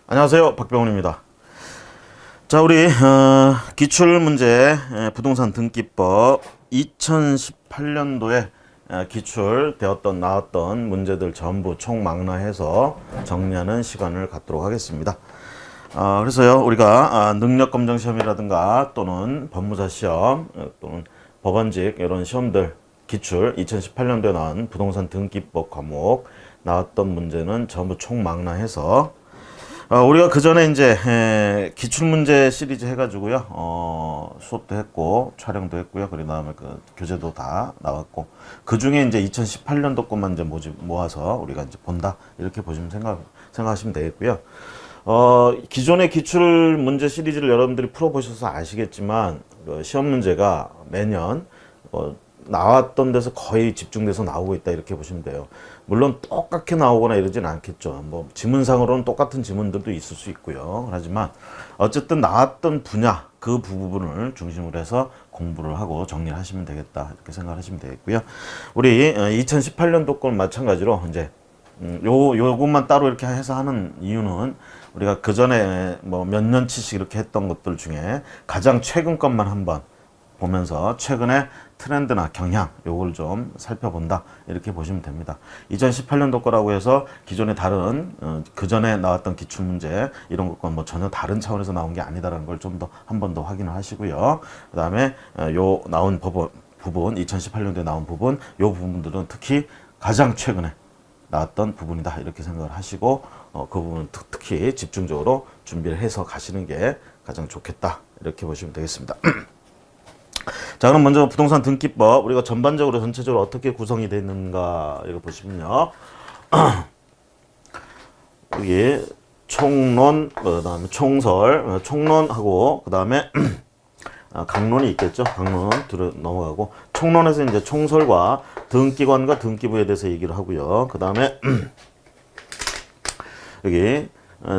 안녕하세요, 박병훈입니다. 자, 우리 기출문제 부동산 등기법 2018년도에 기출되었던 나왔던 문제들 전부 총망라해서 정리하는 시간을 갖도록 하겠습니다. 그래서요, 우리가 능력검정 시험이라든가 또는 법무사 시험 또는 법원직 이런 시험들 기출 2018년도에 나온 부동산 등기법 과목 나왔던 문제는 전부 총망라해서 우리가 그 전에 이제 기출문제 시리즈 해가지고요, 수업도 했고 촬영도 했고요. 그리고 다음에 그 교재도 다 나왔고 그 중에 이제 2018년도 것만 이제 모아서 우리가 이제 본다 이렇게 보시면 생각하시면 되겠고요. 기존의 기출문제 시리즈를 여러분들이 풀어보셔서 아시겠지만 시험 문제가 매년 나왔던 데서 거의 집중돼서 나오고 있다 이렇게 보시면 돼요. 물론 똑같게 나오거나 이러진 않겠죠. 뭐 지문상으로는 똑같은 지문들도 있을 수 있고요. 하지만 어쨌든 나왔던 분야 그 부분을 중심으로 해서 공부를 하고 정리를 하시면 되겠다 이렇게 생각하시면 되겠고요. 우리 2018년도 건 마찬가지로 이제 요것만 따로 이렇게 해서 하는 이유는 우리가 그 전에 뭐 몇 년치씩 이렇게 했던 것들 중에 가장 최근 것만 한번 보면서 최근의 트렌드나 경향 요걸 좀 살펴본다 이렇게 보시면 됩니다. 2018년도 거라고 해서 기존의 다른 그 전에 나왔던 기출문제 이런 것과 뭐 전혀 다른 차원에서 나온 게 아니다라는 걸 좀 더 한 번 더 확인을 하시고요. 그 다음에 요 나온 부분 2018년도에 나온 부분 요 부분들은 특히 가장 최근에 나왔던 부분이다 이렇게 생각을 하시고 그 부분은 특히 집중적으로 준비를 해서 가시는 게 가장 좋겠다 이렇게 보시면 되겠습니다. 자, 그럼 먼저 부동산 등기법 우리가 전반적으로 전체적으로 어떻게 구성이 되어 있는가 이거 보시면요. 여기 총론, 그다음에 총설, 총론하고 그다음에 강론이 있겠죠. 강론 들어 넘어가고 총론에서 이제 총설과 등기관과 등기부에 대해서 얘기를 하고요. 그다음에 여기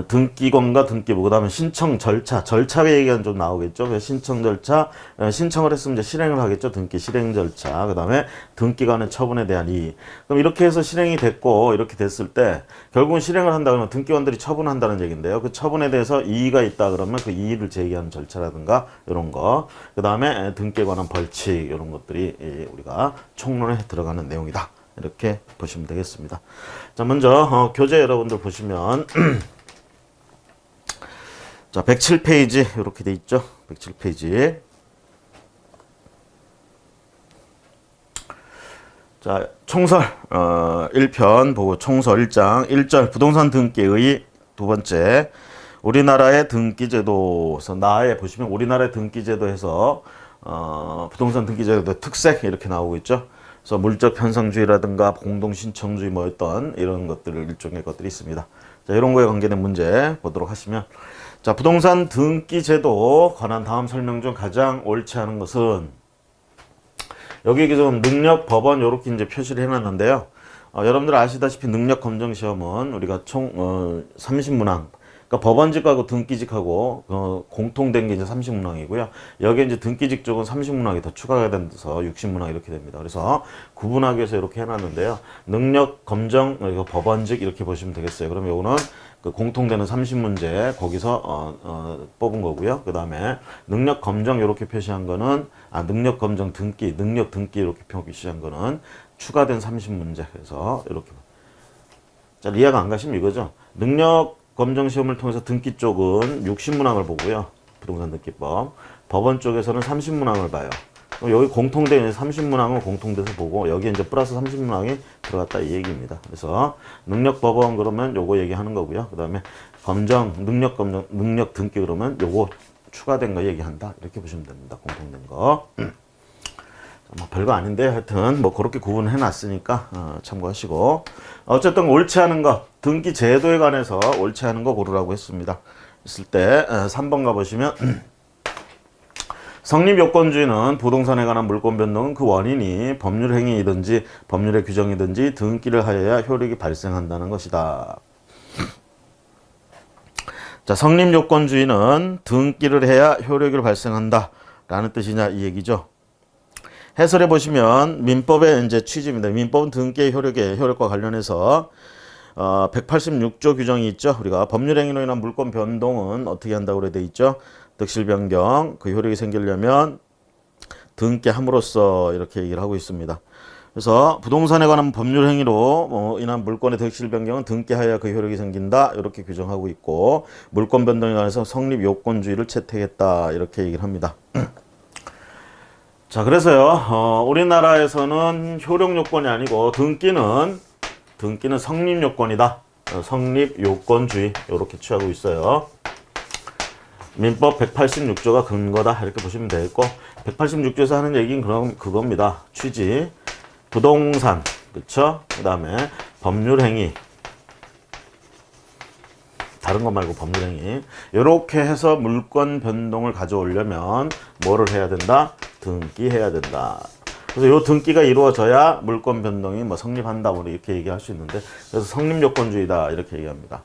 등기관과 등기부, 그 다음에 신청 절차 얘기가 좀 나오겠죠. 그래서 신청 절차, 신청을 했으면 이제 실행을 하겠죠. 등기 실행 절차, 그 다음에 등기관의 처분에 대한 이의. 그럼 이렇게 해서 실행이 됐고, 이렇게 됐을 때, 결국은 실행을 한다 그러면 등기관들이 처분한다는 얘기인데요. 그 처분에 대해서 이의가 있다 그러면 그 이의를 제기하는 절차라든가, 이런 거. 그 다음에 등기에 관한 벌칙, 이런 것들이 우리가 총론에 들어가는 내용이다. 이렇게 보시면 되겠습니다. 자, 먼저, 교재 여러분들 보시면, 자, 107페이지 이렇게 돼 있죠. 107페이지. 자, 총설 1편 보고 총설 1장 1절 부동산 등기의 두 번째 우리나라의 등기제도에서 나에 보시면 우리나라의 등기제도에서 부동산 등기제도 특색 이렇게 나오고 있죠. 그래서 물적 편성주의라든가 공동신청주의 뭐 어떤 이런 것들을 일종의 것들이 있습니다. 자, 이런 거에 관계된 문제 보도록 하시면 자, 부동산 등기제도 관한 다음 설명 중 가장 옳지 않은 것은 여기 지금 능력 법원 이렇게 이제 표시를 해놨는데요. 여러분들 아시다시피 능력 검정 시험은 우리가 총 30문항, 그러니까 법원직하고 등기직하고 공통된 게 이제 30문항이고요. 여기에 이제 등기직 쪽은 30문항이 더 추가가 돼서 60문항 이렇게 됩니다. 그래서 구분하기 위해서 이렇게 해놨는데요. 능력 검정 법원직 이렇게 보시면 되겠어요. 그럼 요거는 그 공통되는 30문제 거기서 뽑은 거고요. 그 다음에 능력 검정 이렇게 표시한 거는 능력 검정 등기, 능력 등기 이렇게 표시한 거는 추가된 30문제. 그래서 이렇게 자, 이해가 안 가시면 이거죠. 능력 검정 시험을 통해서 등기 쪽은 60문항을 보고요. 부동산 등기법. 법원 쪽에서는 30문항을 봐요. 여기 공통된 30문항은 공통돼서 보고 여기 이제 플러스 30문항이 들어갔다 이 얘기입니다. 그래서 능력 법원 그러면 요거 얘기하는 거고요. 그 다음에 검정, 능력 검정, 능력 등기 그러면 요거 추가된 거 얘기한다. 이렇게 보시면 됩니다. 공통된 거. 뭐 별거 아닌데 하여튼 뭐 그렇게 구분해 놨으니까 참고하시고 어쨌든 옳지 않은 것 등기 제도에 관해서 옳지 않은 거 고르라고 했습니다. 있을 때 3번 가보시면 성립요건주의는 부동산에 관한 물권 변동은 그 원인이 법률 행위이든지 법률의 규정이든지 등기를 하여야 효력이 발생한다는 것이다. 자, 성립요건주의는 등기를 해야 효력이 발생한다 라는 뜻이냐 이 얘기죠. 해설해 보시면 민법의 이제 취지입니다. 민법은 등기의 효력과 관련해서 186조 규정이 있죠. 우리가 법률행위로 인한 물권 변동은 어떻게 한다고 그래 돼 있죠. 득실 변경 그 효력이 생기려면 등기 함으로써 이렇게 얘기를 하고 있습니다. 그래서 부동산에 관한 법률 행위로 인한 물권의 득실 변경은 등기하여야 그 효력이 생긴다 이렇게 규정하고 있고 물권 변동에 관해서 성립 요건주의를 채택했다 이렇게 얘기를 합니다. 자 그래서요 우리나라에서는 효력 요건이 아니고 등기는 성립 요건이다. 성립 요건주의 이렇게 취하고 있어요. 민법 186조가 근거다 이렇게 보시면 되겠고 186조에서 하는 얘기는 그럼 그겁니다. 취지 부동산 그쵸? 그 다음에 법률행위 다른 것 말고 법률행위 이렇게 해서 물권 변동을 가져오려면 뭐를 해야 된다? 등기해야 된다. 그래서 요 등기가 이루어져야 물권 변동이 뭐 성립한다 뭐 이렇게 얘기할 수 있는데 그래서 성립요건주의다 이렇게 얘기합니다.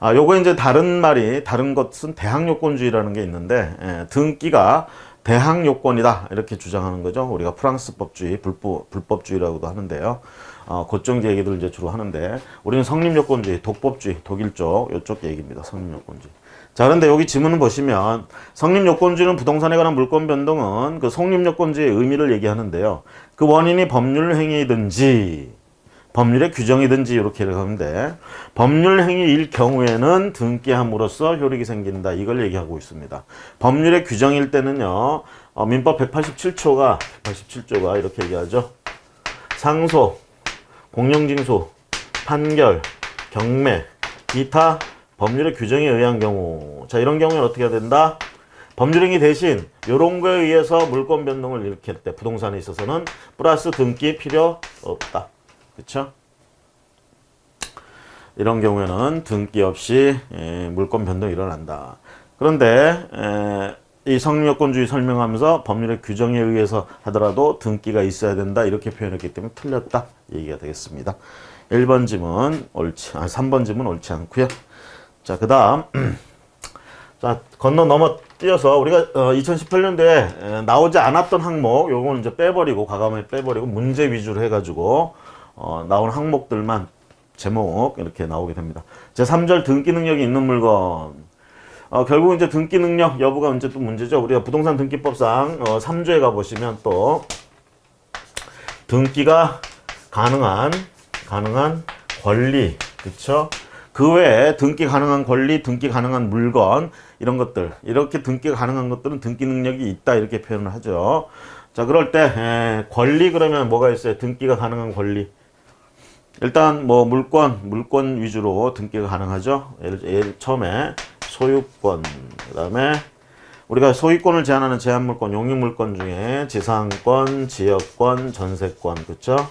요거 이제 다른 것은 대항요건주의라는 게 있는데 등기가 대항요건이다 이렇게 주장하는 거죠. 우리가 프랑스 법주의, 불법주의라고도 하는데요. 그쪽 얘기들 이제 주로 하는데 우리는 성립요건주의, 독법주의, 독일 쪽 이쪽 얘기입니다. 성립요건주의. 자 그런데 여기 지문을 보시면 성립요건주의는 부동산에 관한 물권 변동은 그 성립요건주의의 의미를 얘기하는데요. 그 원인이 법률행위든지 법률의 규정이든지 이렇게 하는데 법률 행위일 경우에는 등기함으로써 효력이 생긴다. 이걸 얘기하고 있습니다. 법률의 규정일 때는요. 민법 187조가 이렇게 얘기하죠. 상소, 공영징수, 판결, 경매, 기타 법률의 규정에 의한 경우. 자 이런 경우에는 어떻게 해야 된다? 법률행위 대신 이런 거에 의해서 물권 변동을 일으킬 때 부동산에 있어서는 플러스 등기 필요 없다. 그쵸? 이런 경우에는 등기 없이 물권 변동이 일어난다. 그런데 이 성립요건주의 설명하면서 법률의 규정에 의해서 하더라도 등기가 있어야 된다. 이렇게 표현했기 때문에 틀렸다. 얘기가 되겠습니다. 1번 지문 3번 지문 옳지 않고요. 자, 그 다음 자 넘어 뛰어서 우리가 2018년도에 나오지 않았던 항목 요거는 이제 빼버리고 과감하게 빼버리고 문제 위주로 해가지고 나온 항목들만 제목 이렇게 나오게 됩니다. 제3절 등기 능력이 있는 물건. 결국 이제 등기 능력 여부가 이제 또 문제죠. 우리가 부동산 등기법상 3조에 가보시면 또 등기가 가능한 권리, 그쵸? 그 외에 등기 가능한 권리, 등기 가능한 물건 이런 것들 이렇게 등기가 가능한 것들은 등기 능력이 있다 이렇게 표현을 하죠. 자 그럴 때 권리 그러면 뭐가 있어요? 등기가 가능한 권리. 일단 뭐 물권 위주로 등기가 가능하죠. 처음에 소유권, 그다음에 우리가 소유권을 제한하는 제한물권, 용익물권 중에 지상권, 지역권, 전세권, 그렇죠?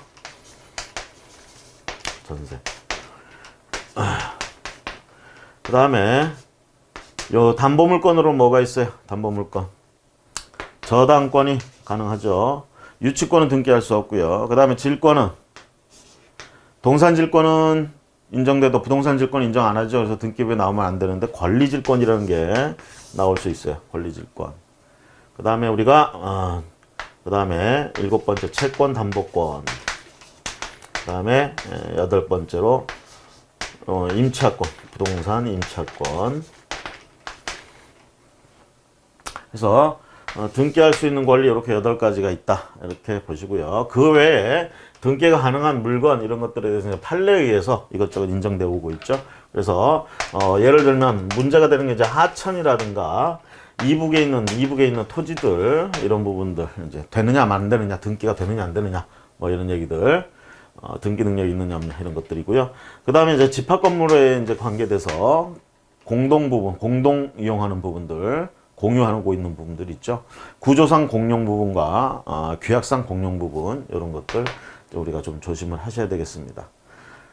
전세. 그다음에 요 담보물권으로 뭐가 있어요? 담보물권. 저당권이 가능하죠. 유치권은 등기할 수 없고요. 그다음에 질권은 동산질권은 인정돼도 부동산질권 인정 안 하죠. 그래서 등기부에 나오면 안 되는데 권리질권이라는 게 나올 수 있어요. 권리질권. 그 다음에 우리가 그 다음에 7번째 채권 담보권. 그 다음에 8번째로 임차권, 부동산 임차권. 그래서 등기할 수 있는 권리 이렇게 8가지가 있다. 이렇게 보시고요. 그 외에 등기가 가능한 물건 이런 것들에 대해서 판례에 의해서 이것저것 인정되어 오고 있죠. 그래서 예를 들면 문제가 되는 게 이제 하천이라든가 이북에 있는 토지들 이런 부분들 이제 되느냐 안 되느냐 등기가 되느냐 안 되느냐 뭐 이런 얘기들 등기 능력이 있느냐 없느냐 이런 것들이고요. 그 다음에 이제 집합 건물에 이제 관계돼서 공동 부분, 공동 이용하는 부분들 공유하고 있는 부분들 있죠. 구조상 공용 부분과 규약상 공용 부분 이런 것들 우리가 좀 조심을 하셔야 되겠습니다.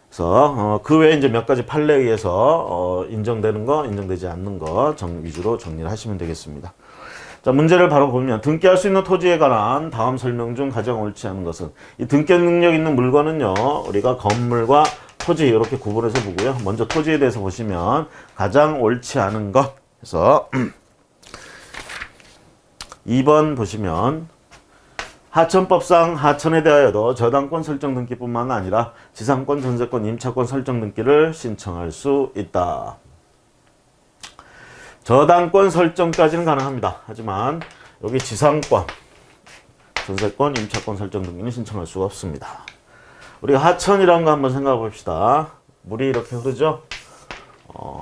그래서 그 외에 이제 몇 가지 판례에 의해서 인정되는 거, 인정되지 않는 거 위주로 정리를 하시면 되겠습니다. 자, 문제를 바로 보면 등기할 수 있는 토지에 관한 다음 설명 중 가장 옳지 않은 것은 이 등기 능력 있는 물건은요. 우리가 건물과 토지 이렇게 구분해서 보고요. 먼저 토지에 대해서 보시면 가장 옳지 않은 것 그래서 2번 보시면 하천법상 하천에 대하여도 저당권 설정 등기뿐만 아니라 지상권, 전세권, 임차권 설정 등기를 신청할 수 있다. 저당권 설정까지는 가능합니다. 하지만 여기 지상권, 전세권, 임차권 설정 등기는 신청할 수가 없습니다. 우리가 하천이라는 거 한번 생각해 봅시다. 물이 이렇게 흐르죠?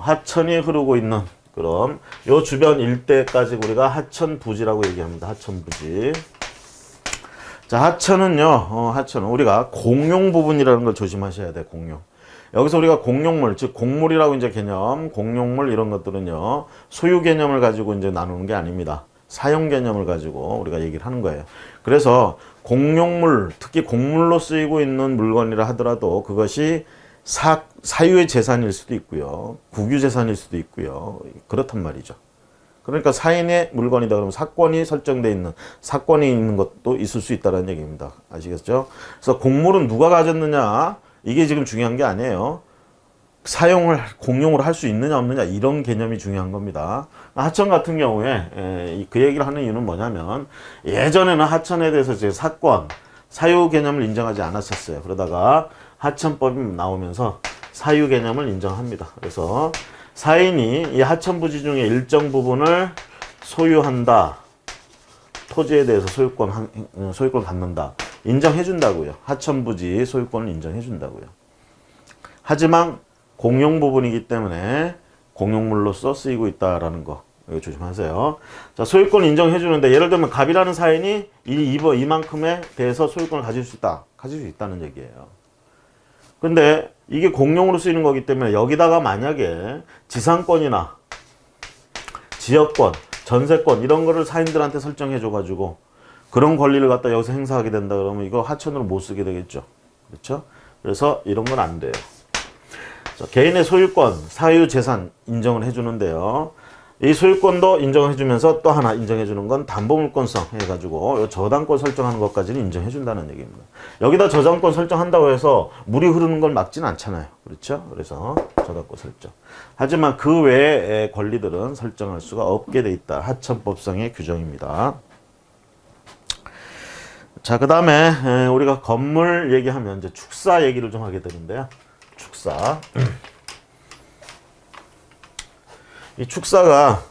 하천이 흐르고 있는 그럼 요 주변 일대까지 우리가 하천 부지라고 얘기합니다. 하천 부지. 자, 하천은요, 하천은 우리가 공용 부분이라는 걸 조심하셔야 돼, 공용. 여기서 우리가 공용물, 즉, 공물이라고 이제 개념, 공용물 이런 것들은요, 소유 개념을 가지고 이제 나누는 게 아닙니다. 사용 개념을 가지고 우리가 얘기를 하는 거예요. 그래서 공용물, 특히 공물로 쓰이고 있는 물건이라 하더라도 그것이 사유의 재산일 수도 있고요, 국유 재산일 수도 있고요, 그렇단 말이죠. 그러니까 사인의 물건이다 그러면 사건이 설정되어 있는, 사건이 있는 것도 있을 수 있다는 얘기입니다. 아시겠죠? 그래서 공물은 누가 가졌느냐, 이게 지금 중요한 게 아니에요. 사용을 공용으로 할 수 있느냐 없느냐 이런 개념이 중요한 겁니다. 하천 같은 경우에 그 얘기를 하는 이유는 뭐냐면 예전에는 하천에 대해서 이제 사건, 사유 개념을 인정하지 않았었어요. 그러다가 하천법이 나오면서 사유 개념을 인정합니다. 그래서 사인이 이 하천 부지 중에 일정 부분을 소유한다. 토지에 대해서 소유권 갖는다. 인정해 준다고요. 하천 부지 소유권을 인정해 준다고요. 하지만 공용 부분이기 때문에 공용물로서 쓰이고 있다라는 거 이거 조심하세요. 자, 소유권 인정해 주는데 예를 들면 갑이라는 사인이 이만큼에 대해서 소유권을 가질 수 있다는 얘기예요. 근데 이게 공용으로 쓰이는 거기 때문에 여기다가 만약에 지상권이나 지역권, 전세권 이런 거를 사인들한테 설정해 줘가지고 그런 권리를 갖다 여기서 행사하게 된다 그러면 이거 하천으로 못 쓰게 되겠죠. 그렇죠? 그래서 이런 건 안 돼요. 자, 개인의 소유권, 사유 재산 인정을 해주는데요. 이 소유권도 인정해주면서 또 하나 인정해주는 건 담보물권성 해가지고 저당권 설정하는 것까지는 인정해준다는 얘기입니다. 여기다 저당권 설정한다고 해서 물이 흐르는 걸 막지는 않잖아요. 그렇죠? 그래서 저당권 설정. 하지만 그 외의 권리들은 설정할 수가 없게 돼 있다. 하천법상의 규정입니다. 자, 그 다음에 우리가 건물 얘기하면 이제 축사 얘기를 좀 하게 되는데요. 축사. 이 축사가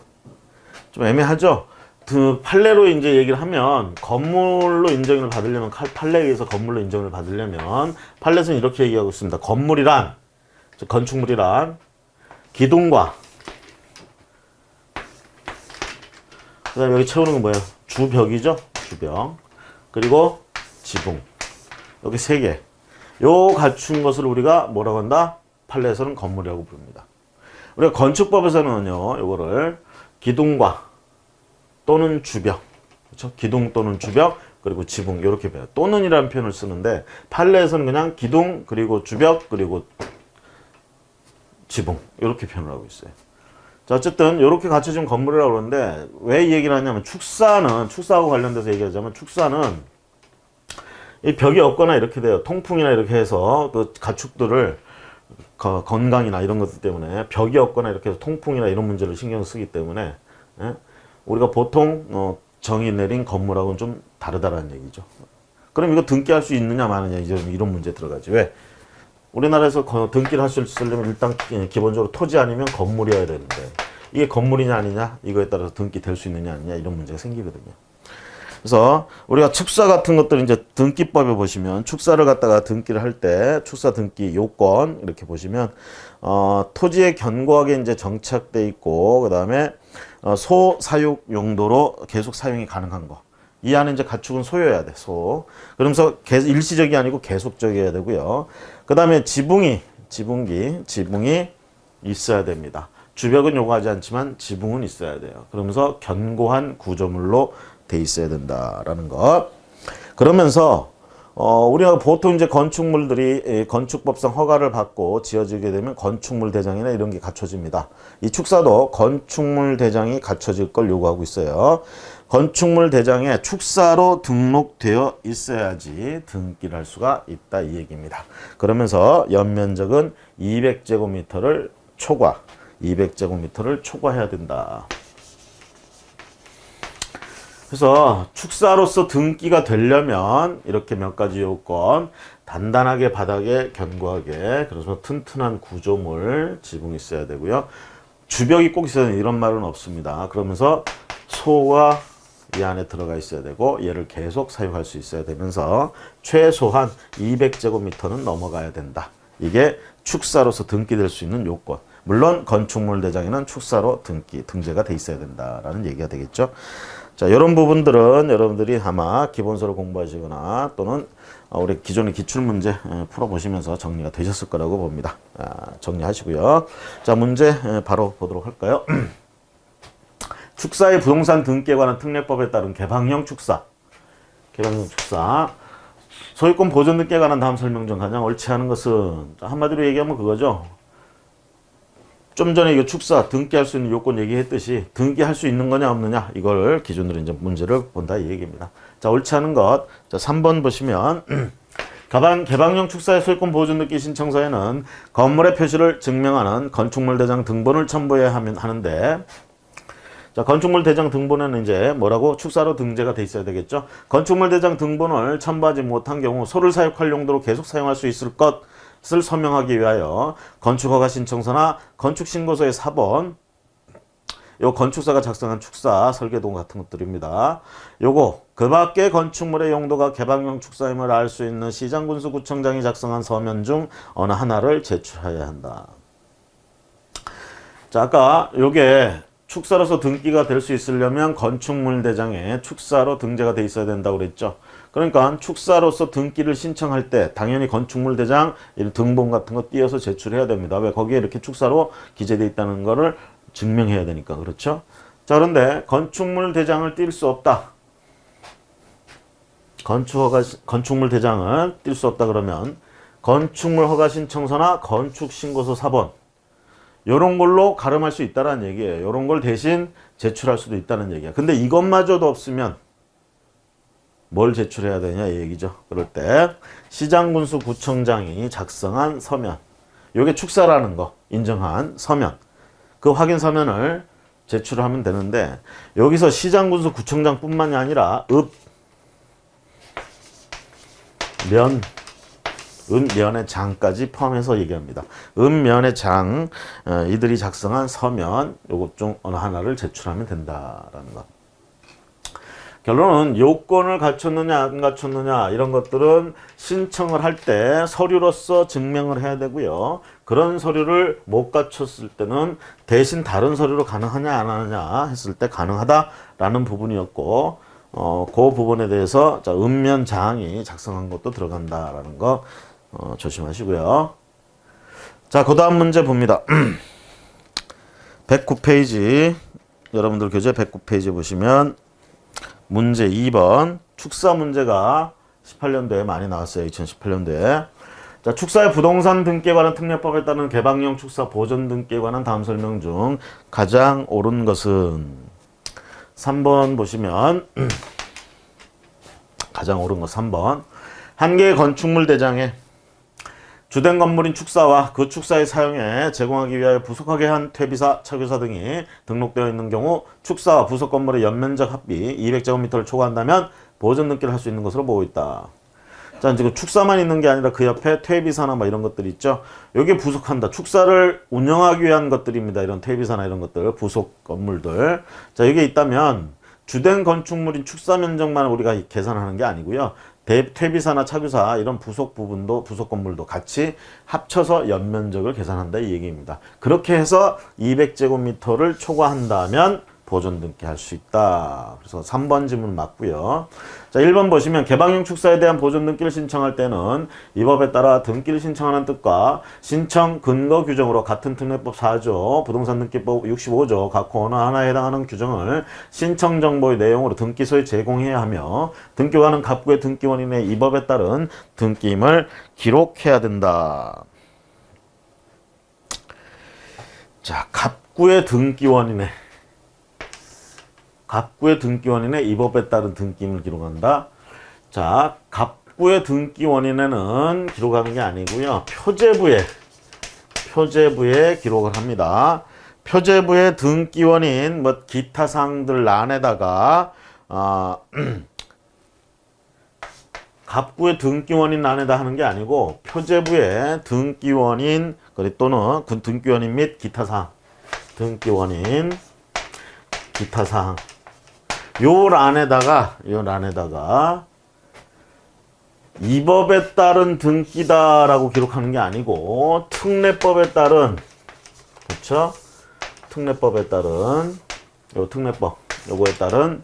좀 애매하죠. 그 판례로 이제 얘기를 하면 건물로 인정을 받으려면 판례에 의해서 건물로 인정을 받으려면 판례에서는 이렇게 얘기하고 있습니다. 건물이란 건축물이란 기둥과 그다음에 여기 채우는 건 뭐예요? 주벽이죠. 주벽. 그리고 지붕. 여기 세 개. 요 갖춘 것을 우리가 뭐라고 한다? 판례에서는 건물이라고 부릅니다. 우리가 건축법에서는요, 요거를 기둥과 또는 주벽, 그렇죠? 기둥 또는 주벽, 그리고 지붕, 이렇게 배워요. 또는이라는 표현을 쓰는데, 판례에서는 그냥 기둥, 그리고 주벽, 그리고 지붕, 이렇게 표현을 하고 있어요. 자, 어쨌든, 이렇게 갖춰진 건물이라고 그러는데, 왜 이 얘기를 하냐면, 축사하고 관련돼서 얘기하자면, 축사는 이 벽이 없거나 이렇게 돼요. 통풍이나 이렇게 해서 그 가축들을 건강이나 이런 것들 때문에 벽이 없거나 이렇게 해서 통풍이나 이런 문제를 신경 쓰기 때문에 우리가 보통 정의 내린 건물하고는 좀 다르다라는 얘기죠. 그럼 이거 등기할 수 있느냐 마느냐 이런 문제 들어가지. 왜? 우리나라에서 등기를 할 수 있으려면 일단 기본적으로 토지 아니면 건물이어야 되는데 이게 건물이냐 아니냐 이거에 따라서 등기될 수 있느냐 아니냐 이런 문제가 생기거든요. 그래서 우리가 축사 같은 것들 이제 등기법에 보시면 축사를 갖다가 등기를 할 때 축사 등기 요건 이렇게 보시면 토지에 견고하게 이제 정착돼 있고 그다음에 소사육 용도로 계속 사용이 가능한 거. 이 안에 이제 가축은 소여야 돼. 그러면서 일시적이 아니고 계속적이어야 되고요. 그다음에 지붕이 있어야 됩니다. 주벽은 요구하지 않지만 지붕은 있어야 돼요. 그러면서 견고한 구조물로 돼 있어야 된다라는 것. 그러면서 우리가 보통 이제 건축물들이 건축법상 허가를 받고 지어지게 되면 건축물 대장이나 이런 게 갖춰집니다. 이 축사도 건축물 대장이 갖춰질 걸 요구하고 있어요. 건축물 대장에 축사로 등록되어 있어야지 등기를 할 수가 있다 이 얘기입니다. 그러면서 연면적은 200제곱미터를 초과해야 된다. 그래서 축사로서 등기가 되려면 이렇게 몇 가지 요건, 단단하게 바닥에 견고하게, 그래서 튼튼한 구조물 지붕이 있어야 되고요. 주벽이 꼭 있어야 되는 이런 말은 없습니다. 그러면서 소가 이 안에 들어가 있어야 되고 얘를 계속 사용할 수 있어야 되면서 최소한 200제곱미터는 넘어가야 된다. 이게 축사로서 등기될 수 있는 요건. 물론 건축물 대장에는 축사로 등재가 돼 있어야 된다라는 얘기가 되겠죠. 자, 이런 부분들은 여러분들이 아마 기본서를 공부하시거나 또는 우리 기존의 기출문제 풀어보시면서 정리가 되셨을 거라고 봅니다. 정리하시고요. 자, 문제 바로 보도록 할까요? 축사의 부동산 등기에 관한 특례법에 따른 개방형 축사. 소유권 보존 등기에 관한 다음 설명 중 가장 옳지 않은 것은, 한마디로 얘기하면 그거죠. 좀 전에 이거 축사 등기할 수 있는 요건 얘기했듯이 등기할 수 있는 거냐 없느냐 이걸 기준으로 이제 문제를 본다 이 얘기입니다. 자, 옳지 않은 것. 자, 3번 보시면 개방형 축사의 소유권 보존 등기 신청서에는 건물의 표시를 증명하는 건축물 대장 등본을 첨부해야 하는데, 자, 건축물 대장 등본에는 이제 뭐라고? 축사로 등재가 돼 있어야 되겠죠. 건축물 대장 등본을 첨부하지 못한 경우 소를 사육할 용도로 계속 사용할 수 있을 것을 서명하기 위하여 건축허가 신청서나 건축신고서의 사본, 요 건축사가 작성한 축사, 설계도 같은 것들입니다. 요거 그 밖에 건축물의 용도가 개방형 축사임을 알 수 있는 시장군수구청장이 작성한 서면 중 어느 하나를 제출해야 한다. 자, 아까 요게 축사로서 등기가 될 수 있으려면 건축물 대장에 축사로 등재가 돼 있어야 된다고 그랬죠. 그러니까 축사로서 등기를 신청할 때 당연히 건축물 대장 등본 같은 거 띄어서 제출해야 됩니다. 왜? 거기에 이렇게 축사로 기재돼 있다는 거를 증명해야 되니까. 그렇죠? 자, 그런데 건축물 대장을 띌 수 없다. 건축물 대장을 띌 수 없다 그러면 건축물 허가 신청서나 건축신고서 사본, 요런 걸로 가름할 수 있다는 얘기예요. 요런 걸 대신 제출할 수도 있다는 얘기야. 근데 이것마저도 없으면 뭘 제출해야 되냐 이 얘기죠. 그럴 때 시장군수구청장이 작성한 서면, 요게 축사라는 거 인정한 서면, 그 확인 서면을 제출하면 되는데, 여기서 시장군수구청장뿐만이 아니라 면의 장까지 포함해서 얘기합니다. 면의 장, 이들이 작성한 서면, 요것 중 어느 하나를 제출하면 된다라는 것. 결론은 요건을 갖췄느냐 안 갖췄느냐 이런 것들은 신청을 할 때 서류로서 증명을 해야 되고요. 그런 서류를 못 갖췄을 때는 대신 다른 서류로 가능하냐 안 하느냐 했을 때 가능하다라는 부분이었고, 그 부분에 대해서 자, 읍면장이 작성한 것도 들어간다라는 거 조심하시고요. 자, 그 다음 문제 봅니다. 109페이지 여러분들 교재 109페이지 보시면 문제 2번 축사 문제가 18년도에 많이 나왔어요. 2018년도에. 자, 축사의 부동산 등기에 관한 특례법에 따른 개방형 축사 보존 등기에 관한 다음 설명 중 가장 옳은 것은, 3번 보시면 가장 옳은 것 3번. 한 개의 건축물 대장에 주된 건물인 축사와 그 축사의 사용에 제공하기 위하여 부속하게 한 퇴비사, 차교사 등이 등록되어 있는 경우 축사와 부속 건물의 연면적 합비 200제곱미터를 초과한다면 보존 등기를 할 수 있는 것으로 보고 있다. 자, 지금 축사만 있는 게 아니라 그 옆에 퇴비사나 뭐 이런 것들이 있죠. 여기에 부속한다. 축사를 운영하기 위한 것들입니다. 이런 퇴비사나 이런 것들, 부속 건물들. 자, 이게 있다면 주된 건축물인 축사 면적만 우리가 계산하는 게 아니고요. 퇴비사나 차교사 이런 부속 부분도, 부속 건물도 같이 합쳐서 연면적을 계산한다 이 얘기입니다. 그렇게 해서 200제곱미터를 초과한다면 보존 등기할 수 있다. 그래서 3번 질문 맞고요. 자, 1번 보시면 개방형 축사에 대한 보존 등기를 신청할 때는 이 법에 따라 등기를 신청하는 뜻과 신청 근거 규정으로 같은 특례법 4조, 부동산 등기법 65조 각 어느 하나에 해당하는 규정을 신청 정보의 내용으로 등기소에 제공해야 하며 등기관은 갑구의 등기원인의 이 법에 따른 등기임을 기록해야 된다. 자, 갑구의 등기원인의 이 법에 따른 등기임을 기록한다. 자, 갑구의 등기원인에는 기록하는 게 아니고요. 표제부에 기록을 합니다. 표제부의 등기원인 뭐 기타 사항들 란에다가 갑구의 등기원인 란에다 하는 게 아니고 표제부의 등기원인 또는 등기원인 및 기타 사항, 등기원인 기타 사항 요 란에다가 이 법에 따른 등기다라고 기록하는 게 아니고 특례법에 따른, 그렇죠? 특례법에 따른 요거에 따른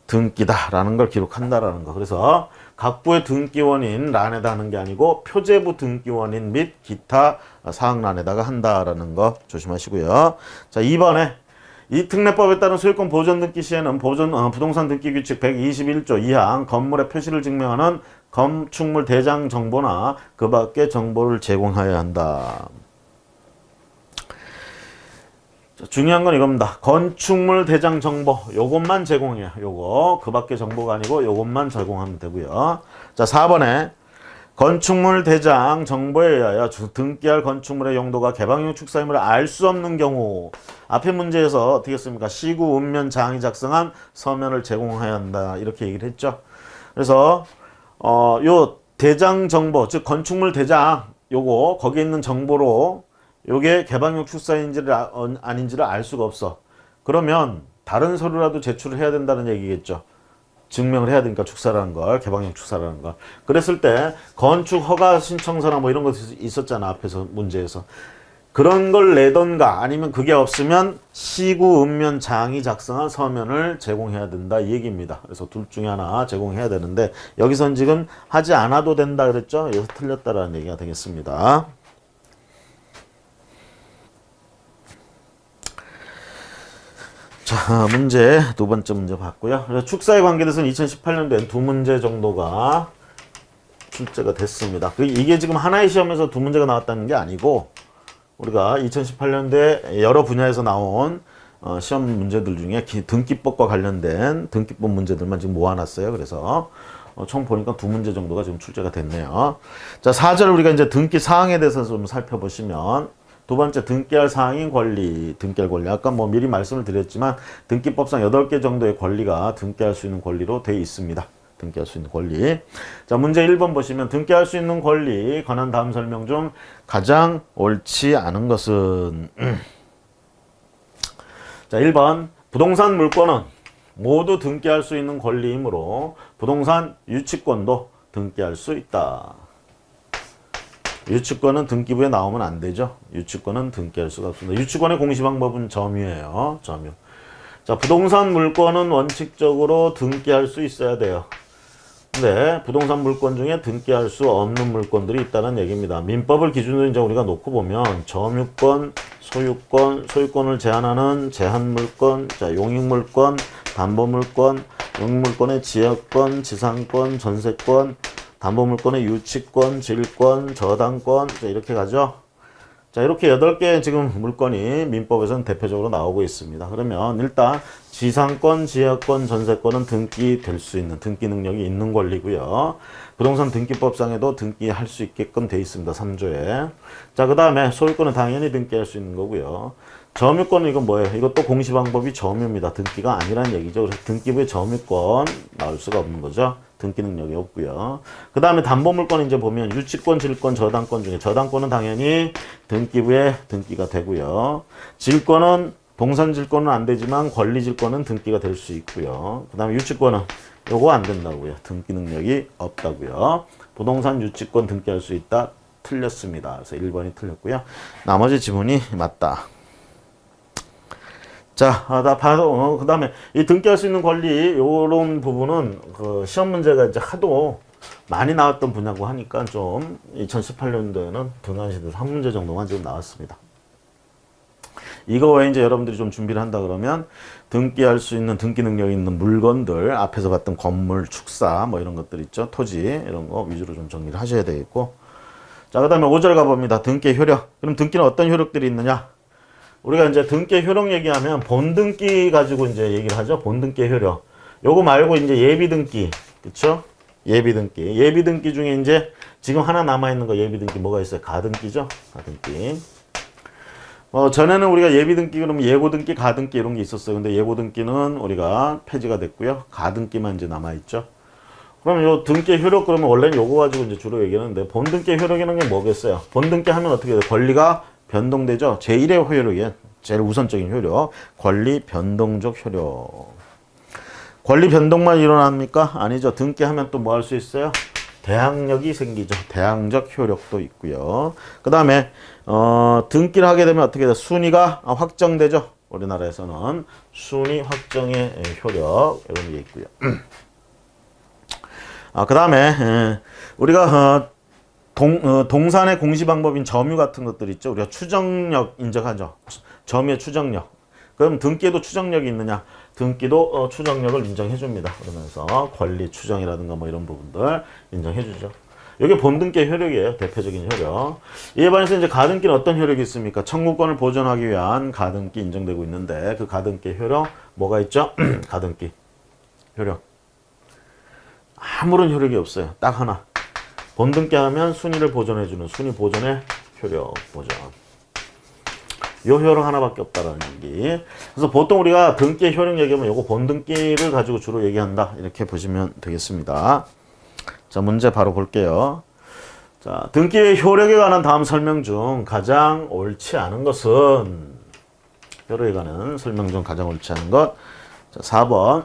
등기다라는 걸 기록한다라는 거. 그래서 갑구의 등기원인 란에다 하는 게 아니고 표제부 등기원인 및 기타 사항란에다가 한다라는 거 조심하시고요. 자, 2번에 이 특례법에 따른 소유권 보존 등기 시에는 부동산 등기 규칙 121조 2항 건물의 표시를 증명하는 건축물 대장 정보나 그 밖의 정보를 제공하여야 한다. 자, 중요한 건 이겁니다. 건축물 대장 정보 요것만 제공해요. 요거 그 밖의 정보가 아니고 요것만 제공하면 되고요. 자, 4번에 건축물 대장 정보에 의하여 등기할 건축물의 용도가 개방용 축사임을 알 수 없는 경우 앞의 문제에서 어떻게 했습니까? 시구 읍면 장이 작성한 서면을 제공해야 한다 이렇게 얘기를 했죠. 그래서 요 대장 정보 즉 건축물 대장 요거 거기에 있는 정보로 요게 개방용 축사인지를 아닌지를 알 수가 없어. 그러면 다른 서류라도 제출을 해야 된다는 얘기겠죠. 증명을 해야 되니까 축사라는 걸, 개방용 축사라는 걸. 그랬을 때 건축 허가 신청서나 뭐 이런 거 있었잖아 앞에서 문제에서. 그런 걸 내던가 아니면 그게 없으면 시구 읍면 장이 작성한 서면을 제공해야 된다 이 얘기입니다. 그래서 둘 중에 하나 제공해야 되는데 여기선 지금 하지 않아도 된다 그랬죠. 여기서 틀렸다라는 얘기가 되겠습니다. 자, 문제 두 번째 문제 봤고요. 축사에 관계돼서는 2018년도엔 두 문제 정도가 출제가 됐습니다. 이게 지금 하나의 시험에서 두 문제가 나왔다는 게 아니고 우리가 2018년도에 여러 분야에서 나온 시험 문제들 중에 등기법과 관련된 등기법 문제들만 지금 모아놨어요. 그래서 총 보니까 두 문제 정도가 지금 출제가 됐네요. 자, 4절 우리가 이제 등기 사항에 대해서 좀 살펴보시면 두 번째 등기할 사항인 권리, 등기할 권리. 아까 뭐 미리 말씀을 드렸지만 등기법상 8개 정도의 권리가 등기할 수 있는 권리로 되어 있습니다. 등기할 수 있는 권리. 자, 문제 1번 보시면 등기할 수 있는 권리 관한 다음 설명 중 가장 옳지 않은 것은 자, 1번 부동산 물권은 모두 등기할 수 있는 권리이므로 부동산 유치권도 등기할 수 있다. 유치권은 등기부에 나오면 안 되죠. 유치권은 등기할 수가 없습니다. 유치권의 공시 방법은 점유예요. 점유. 자, 부동산 물권은 원칙적으로 등기할 수 있어야 돼요. 근데 부동산 물권 중에 등기할 수 없는 물권들이 있다는 얘기입니다. 민법을 기준으로 이제 우리가 놓고 보면 점유권, 소유권, 소유권을 제한하는 제한물권, 자, 용익물권, 담보물권, 용익물권의 지역권, 지상권, 전세권, 담보물권의 유치권, 질권, 저당권 이렇게 가죠. 자, 이렇게 8개 지금 물건이 민법에서는 대표적으로 나오고 있습니다. 그러면 일단 지상권, 지역권, 전세권은 등기될 수 있는 등기 능력이 있는 권리고요. 부동산 등기법상에도 등기할 수 있게끔 돼 있습니다. 3조에. 자, 그 다음에 소유권은 당연히 등기할 수 있는 거고요. 점유권은 이건 뭐예요? 이것도 공시 방법이 점유입니다. 등기가 아니라는 얘기죠. 그래서 등기부에 점유권 나올 수가 없는 거죠. 등기 능력이 없고요. 그 다음에 담보물권 이제 보면 유치권, 질권, 저당권 중에 저당권은 당연히 등기부에 등기가 되고요. 질권은 동산질권은 안 되지만 권리질권은 등기가 될 수 있고요. 그 다음에 유치권은 요거 안 된다고요. 등기 능력이 없다고요. 부동산 유치권 등기할 수 있다. 틀렸습니다. 그래서 1번이 틀렸고요. 나머지 지문이 맞다. 자, 나 봐도, 그 다음에 이 등기할 수 있는 권리, 요런 부분은 그 시험 문제가 이제 하도 많이 나왔던 분야고 하니까 좀 2018년도에는 등한시대에서 한 문제 정도만 지금 나왔습니다. 이거 외에 이제 여러분들이 좀 준비를 한다 그러면 등기할 수 있는 등기 능력이 있는 물건들, 앞에서 봤던 건물, 축사, 뭐 이런 것들 있죠. 토지, 이런 거 위주로 좀 정리를 하셔야 되겠고. 자, 그 다음에 5절 가봅니다. 등기 효력. 그럼 등기는 어떤 효력들이 있느냐? 우리가 이제 등기 효력 얘기하면 본등기 가지고 이제 얘기를 하죠. 본등기 효력. 요거 말고 이제 예비등기. 그쵸? 예비등기. 예비등기 중에 이제 지금 하나 남아있는 거 예비등기 뭐가 있어요? 가등기죠? 가등기. 전에는 우리가 예비등기 그러면 예고등기, 가등기 이런 게 있었어요. 근데 예고등기는 우리가 폐지가 됐고요. 가등기만 이제 남아있죠. 그러면 요 등기 효력 그러면 원래는 요거 가지고 이제 주로 얘기하는데 본등기 효력이라는 게 뭐겠어요? 본등기 하면 어떻게 돼요? 권리가 변동되죠. 제1의 효력이에요. 제일 우선적인 효력. 권리 변동적 효력. 권리 변동만 일어납니까? 아니죠. 등기하면 또 뭐 할 수 있어요? 대항력이 생기죠. 대항적 효력도 있고요. 그 다음에 등기를 하게 되면 어떻게 돼요? 순위가 확정되죠. 우리나라에서는 순위 확정의 효력 이런 게 있고요. 그 다음에 우리가 동산의 공시 방법인 점유 같은 것들 있죠. 우리가 추정력 인정하죠. 점유의 추정력. 그럼 등기에도 추정력이 있느냐? 등기도 추정력을 인정해 줍니다. 그러면서 권리 추정이라든가 뭐 이런 부분들 인정해 주죠. 이게 본등기의 효력이에요. 대표적인 효력. 이에 반해서 이제 가등기는 어떤 효력이 있습니까? 청구권을 보존하기 위한 가등기 인정되고 있는데 그 가등기의 효력 뭐가 있죠? 가등기 효력. 아무런 효력이 없어요. 딱 하나. 본등기 하면 순위를 보존해 주는 순위 보존의 효력 보존. 요 효력 하나밖에 없다라는 얘기. 그래서 보통 우리가 등기의 효력 얘기하면 요거 본등기를 가지고 주로 얘기한다. 이렇게 보시면 되겠습니다. 자, 문제 바로 볼게요. 자, 등기의 효력에 관한 다음 설명 중 가장 옳지 않은 것은 효력에 관한 설명 중 가장 옳지 않은 것. 자, 4번.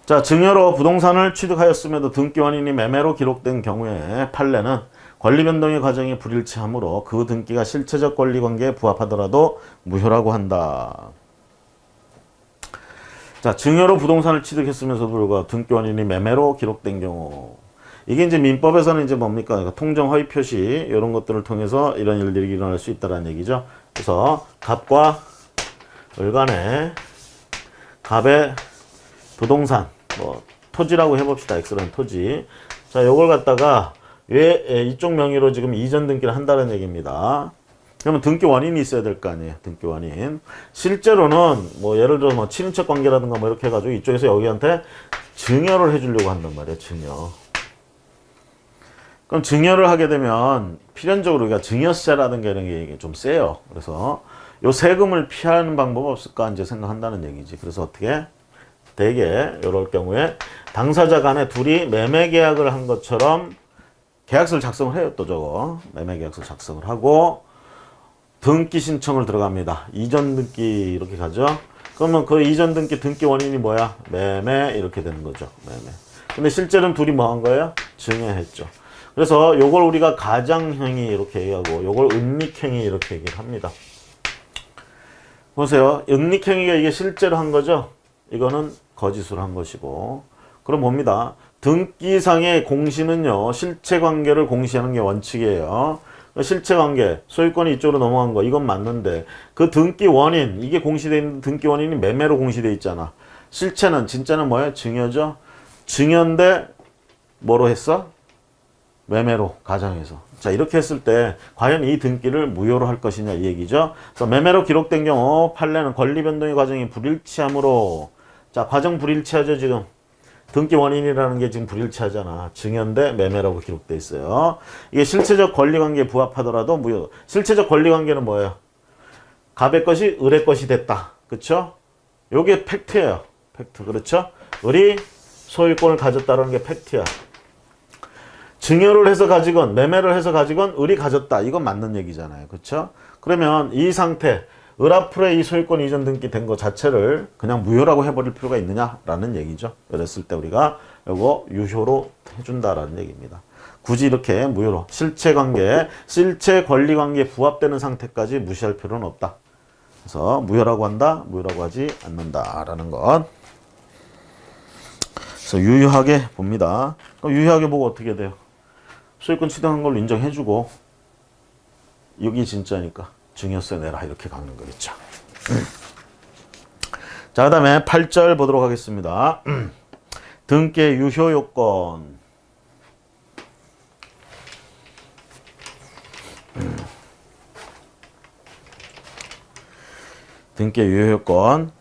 자, 증여로 부동산을 취득하였음에도 등기 원인이 매매로 기록된 경우에 판례는 권리 변동의 과정이 불일치하므로 그 등기가 실체적 권리 관계에 부합하더라도 무효라고 한다. 자, 증여로 부동산을 취득했으면서도 불구하고 등기 원인이 매매로 기록된 경우. 이게 이제 민법에서는 이제 뭡니까? 그러니까 통정 허위 표시 이런 것들을 통해서 이런 일들이 일어날 수 있다는 얘기죠. 그래서 갑과 을 간에 갑의 부동산 뭐 토지라고 해봅시다. X라는 토지. 자, 요걸 갖다가 왜 이쪽 명의로 지금 이전 등기를 한다는 얘기입니다. 그러면 등기 원인이 있어야 될 거 아니에요. 등기 원인. 실제로는 뭐 예를 들어 뭐 친인척 관계라든가 뭐 이렇게 해가지고 이쪽에서 여기한테 증여를 해주려고 한단 말이에요. 증여. 그럼 증여를 하게 되면 필연적으로 우리가 증여세라든가 이런 게 좀 세요. 그래서 요 세금을 피하는 방법 없을까 이제 생각한다는 얘기지. 그래서 어떻게? 대개 이럴 경우에 당사자 간에 둘이 매매 계약을 한 것처럼 계약서를 작성을 해요. 또 저거 매매 계약서 작성을 하고 등기 신청을 들어갑니다. 이전 등기 이렇게 가죠. 그러면 그 이전 등기 원인이 뭐야? 매매 이렇게 되는 거죠. 매매. 근데 실제로는 둘이 뭐 한 거예요? 증여했죠. 그래서 요걸 우리가 가장행위 이렇게 얘기하고 요걸 은닉행위 이렇게 얘기를 합니다. 보세요. 은닉행위가 이게 실제로 한 거죠. 이거는 거짓으로 한 것이고. 그럼 뭡니다. 등기상의 공시는요. 실체관계를 공시하는 게 원칙이에요. 실체관계, 소유권이 이쪽으로 넘어간 거 이건 맞는데 그 등기 원인, 이게 공시되어 있는 등기 원인이 매매로 공시되어 있잖아. 실체는 진짜는 뭐예요? 증여죠. 증여인데 뭐로 했어? 매매로 가정해서. 자, 이렇게 했을 때 과연 이 등기를 무효로 할 것이냐 이 얘기죠. 그래서 매매로 기록된 경우 판례는 권리 변동의 과정이 불일치하므로, 자, 과정 불일치하죠. 지금 등기 원인이라는 게 지금 불일치하잖아. 증여인데 매매라고 기록돼 있어요. 이게 실체적 권리관계에 부합하더라도 무효. 실체적 권리관계는 뭐예요? 갑의 것이 을의 것이 됐다. 그쵸? 요게 팩트예요. 팩트. 그렇죠? 을이 소유권을 가졌다는 게 팩트야. 증여를 해서 가지건 매매를 해서 가지건 을이 가졌다. 이건 맞는 얘기잖아요. 그렇죠? 그러면 이 상태, 을 앞으로의 이 소유권 이전 등기 된 거 자체를 그냥 무효라고 해버릴 필요가 있느냐라는 얘기죠. 그랬을 때 우리가 이거 유효로 해준다라는 얘기입니다. 굳이 이렇게 무효로 실체관계, 실체 권리관계에 부합되는 상태까지 무시할 필요는 없다. 그래서 무효라고 한다, 무효라고 하지 않는다라는 것. 그래서 유효하게 봅니다. 그럼 유효하게 보고 어떻게 돼요? 소유권 취득한 걸로 인정해주고 여기 진짜니까 증여세 내라 이렇게 가는 거겠죠. 자, 그 다음에 8절 보도록 하겠습니다. 등기의 유효 요건. 등기의 유효 요건.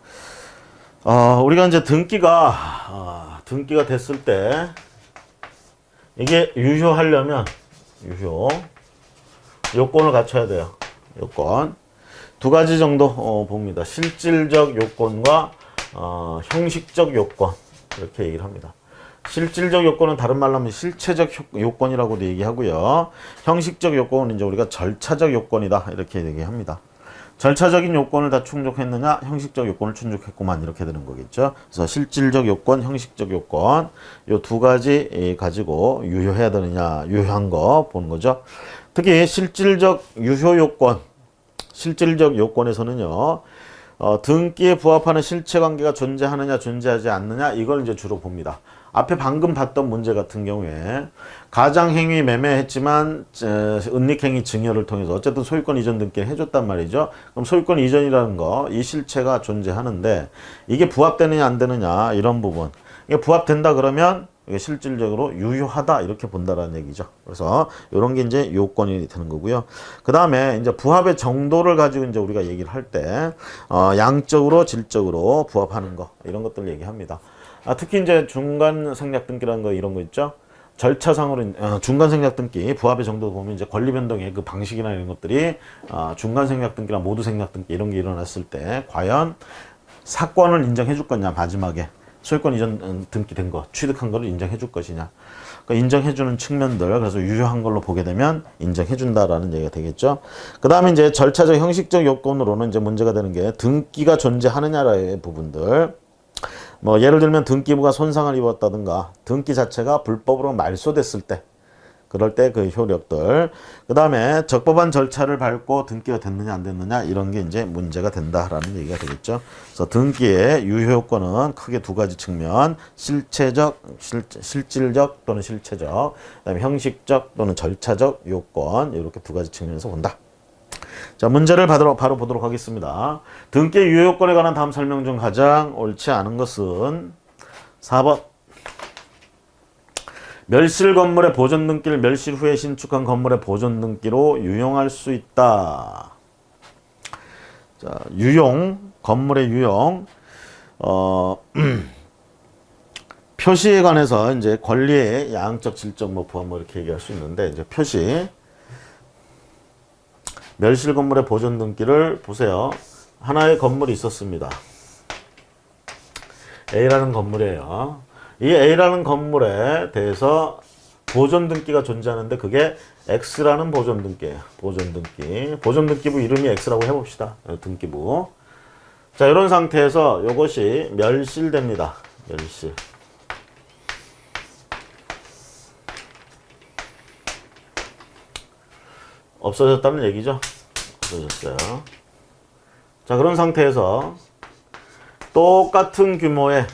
우리가 이제 등기가 됐을 때 이게 유효하려면 요건을 갖춰야 돼요. 요건. 두 가지 정도 봅니다. 실질적 요건과 형식적 요건. 이렇게 얘기를 합니다. 실질적 요건은 다른 말로 하면 실체적 요건이라고도 얘기하고요. 형식적 요건은 이제 우리가 절차적 요건이다. 이렇게 얘기합니다. 절차적인 요건을 다 충족했느냐, 형식적 요건을 충족했구만, 이렇게 되는 거겠죠. 그래서 실질적 요건, 형식적 요건, 요 두 가지 가지고 유효해야 되느냐, 유효한 거 보는 거죠. 특히 실질적 유효 요건, 실질적 요건에서는요, 등기에 부합하는 실체 관계가 존재하느냐, 존재하지 않느냐, 이걸 이제 주로 봅니다. 앞에 방금 봤던 문제 같은 경우에 가장행위 매매했지만 은닉행위 증여를 통해서 어쨌든 소유권 이전 등기를 해줬단 말이죠. 그럼 소유권 이전이라는 거, 이 실체가 존재하는데 이게 부합되느냐 안 되느냐 이런 부분. 이게 부합된다 그러면 이게 실질적으로 유효하다 이렇게 본다라는 얘기죠. 그래서 이런 게 이제 요건이 되는 거고요. 그 다음에 이제 부합의 정도를 가지고 이제 우리가 얘기를 할 때 양적으로 질적으로 부합하는 거 이런 것들 얘기합니다. 특히 이제 중간 생략 등기라는 거 이런 거 있죠. 절차상으로 중간 생략 등기 부합의 정도 보면 이제 권리 변동의 그 방식이나 이런 것들이 중간 생략 등기나 모두 생략 등기 이런 게 일어났을 때 과연 사건을 인정해 줄 거냐, 마지막에 소유권 이전 등기된 거 취득한 거를 인정해 줄 것이냐. 그러니까 인정해 주는 측면들, 그래서 유효한 걸로 보게 되면 인정해 준다라는 얘기가 되겠죠. 그 다음에 이제 절차적 형식적 요건으로는 이제 문제가 되는 게 등기가 존재하느냐의 부분들. 뭐 예를 들면 등기부가 손상을 입었다든가 등기 자체가 불법으로 말소됐을 때, 그럴 때 그 효력들, 그 다음에 적법한 절차를 밟고 등기가 됐느냐 안 됐느냐 이런 게 이제 문제가 된다라는 얘기가 되겠죠. 그래서 등기의 유효요건은 크게 두 가지 측면, 실질적 또는 실체적, 그다음에 형식적 또는 절차적 요건, 이렇게 두 가지 측면에서 본다. 자, 문제를 바로 보도록 하겠습니다. 등기의 유효요건에 관한 다음 설명 중 가장 옳지 않은 것은 4번. 멸실 건물의 보존 등기를 멸실 후에 신축한 건물의 보존 등기로 유용할 수 있다. 자, 유용, 건물의 유용, 표시에 관해서 이제 권리의 양적, 질적, 부합 이렇게 얘기할 수 있는데, 이제 표시. 멸실 건물의 보존 등기를 보세요. 하나의 건물이 있었습니다. A라는 건물이에요. 이 A라는 건물에 대해서 보존 등기가 존재하는데 그게 X라는 보존 등기예요. 보존 등기. 보존 등기부 이름이 X라고 해봅시다. 등기부. 자, 이런 상태에서 이것이 멸실됩니다. 멸실. 없어졌다는 얘기죠. 없어졌어요. 자, 그런 상태에서 똑같은 규모의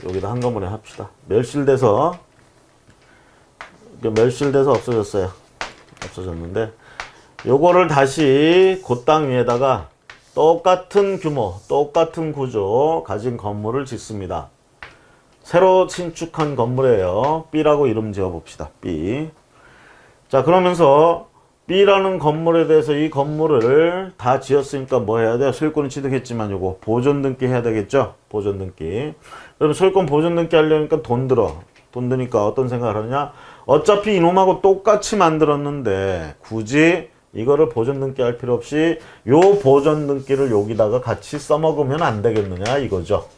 여기다 한 건물에 합시다. 멸실돼서 없어졌어요. 없어졌는데 요거를 다시 그 땅 위에다가 똑같은 규모, 똑같은 구조 가진 건물을 짓습니다. 새로 신축한 건물이에요. B라고 이름 지어 봅시다. B. 자, 그러면서 B라는 건물에 대해서 이 건물을 다 지었으니까 뭐 해야 돼요? 소유권을 취득했지만 요거 보존 등기 해야 되겠죠? 보존 등기. 그럼 소유권 보존 등기 하려니까 돈 들어. 돈 드니까 어떤 생각을 하느냐? 어차피 이놈하고 똑같이 만들었는데 굳이 이거를 보존 등기 할 필요 없이 요 보존 등기를 여기다가 같이 써먹으면 안 되겠느냐 이거죠.